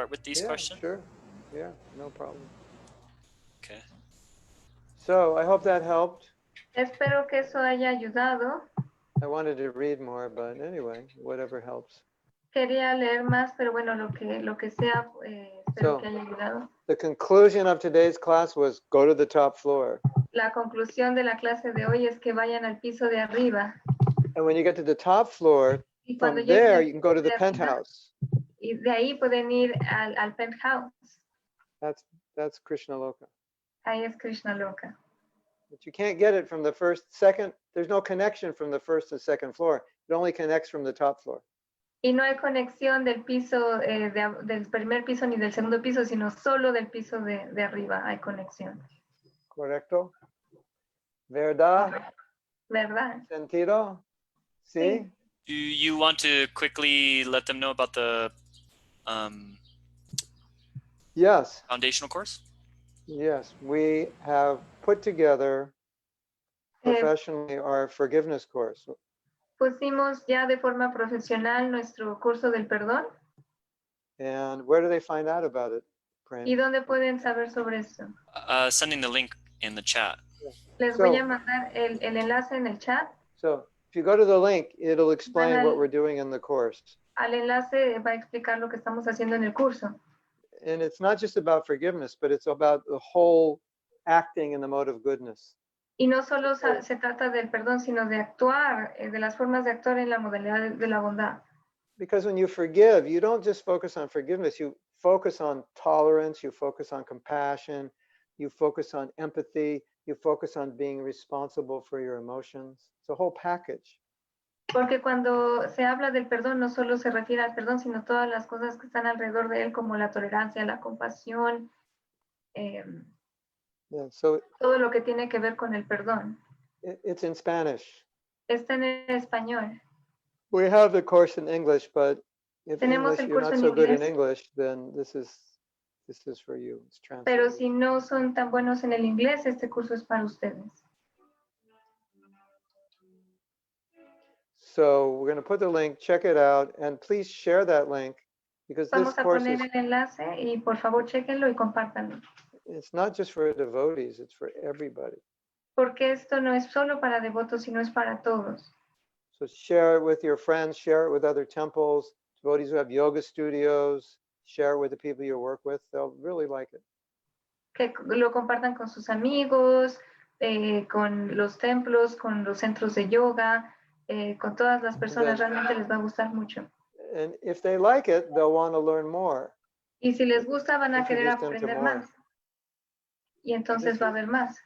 with these Yeah, questions. sure. Yeah, no problem. Okay. So I hope that helped. Espero que eso haya ayudado. I wanted to read more, but anyway, whatever helps. Quería leer más, pero bueno, lo que sea, espero So, que haya ayudado. The conclusion of today's class was go to the top floor. La conclusión de la clase de hoy es que vayan al piso de arriba. And when you get to the top floor, Y cuando from lleguen there al you can go to the piso de arriba, penthouse. y de ahí pueden ir al penthouse. That's Krishna Loka. Ahí es Krishna Loka. But you can't get it from the second, there's no connection from the first to second floor. It only connects from the top floor. Y no hay conexión del piso, del primer piso ni del segundo piso, sino solo del piso de arriba hay conexión. Correcto? ¿Verdad? ¿Verdad? ¿Sentido? ¿Sí? Do you want to quickly let them know about the Yes, foundational course? yes. We have put together Eh, professionally our forgiveness course. Pusimos ya de forma profesional nuestro curso del perdón. And where do they find out about it, Prem? ¿Y dónde pueden saber sobre esto? Sending the link in the chat. Les voy a mandar el enlace en el chat. So if you go to the link, it'll explain what we're doing in the course. Al enlace va a explicar lo que estamos haciendo en el curso. And it's not just about forgiveness, but it's about the whole acting in the mode of goodness. Y no solo se trata del perdón, sino de actuar, de las formas de actuar en la modalidad de la bondad. Because when you forgive, you don't just focus on forgiveness, you focus on tolerance, you focus on compassion, you focus on empathy, you focus on being responsible for your emotions. It's a whole package. Porque cuando se habla del perdón, no solo se refiere al perdón, sino todas las cosas que están alrededor de él, como la tolerancia, la compasión, Yeah, so todo lo que tiene que ver con el perdón. it's in Spanish. Está en español. We have the course in English, but if Tenemos English, el you're curso not en so good in inglés. English, then this is for you. It's Pero translated. si no son tan buenos en el inglés, este curso es para ustedes. So we're going to put the link, check it out, and please share that link because this Vamos a course poner is, el enlace y por favor chequenlo y compártanlo. it's not just for devotees, it's for everybody. Porque esto no es solo para devotos, sino es para todos. So share it with your friends, share it with other temples, devotees who have yoga studios, share it with the people you work with. They'll really like it. Que lo compartan con sus amigos, con los templos, con los centros de yoga, con todas las personas. Realmente les va a gustar mucho. And if they like it, they'll want to learn more. Y si les gusta, van a querer Introduce them to aprender more. más. Y entonces va a haber más.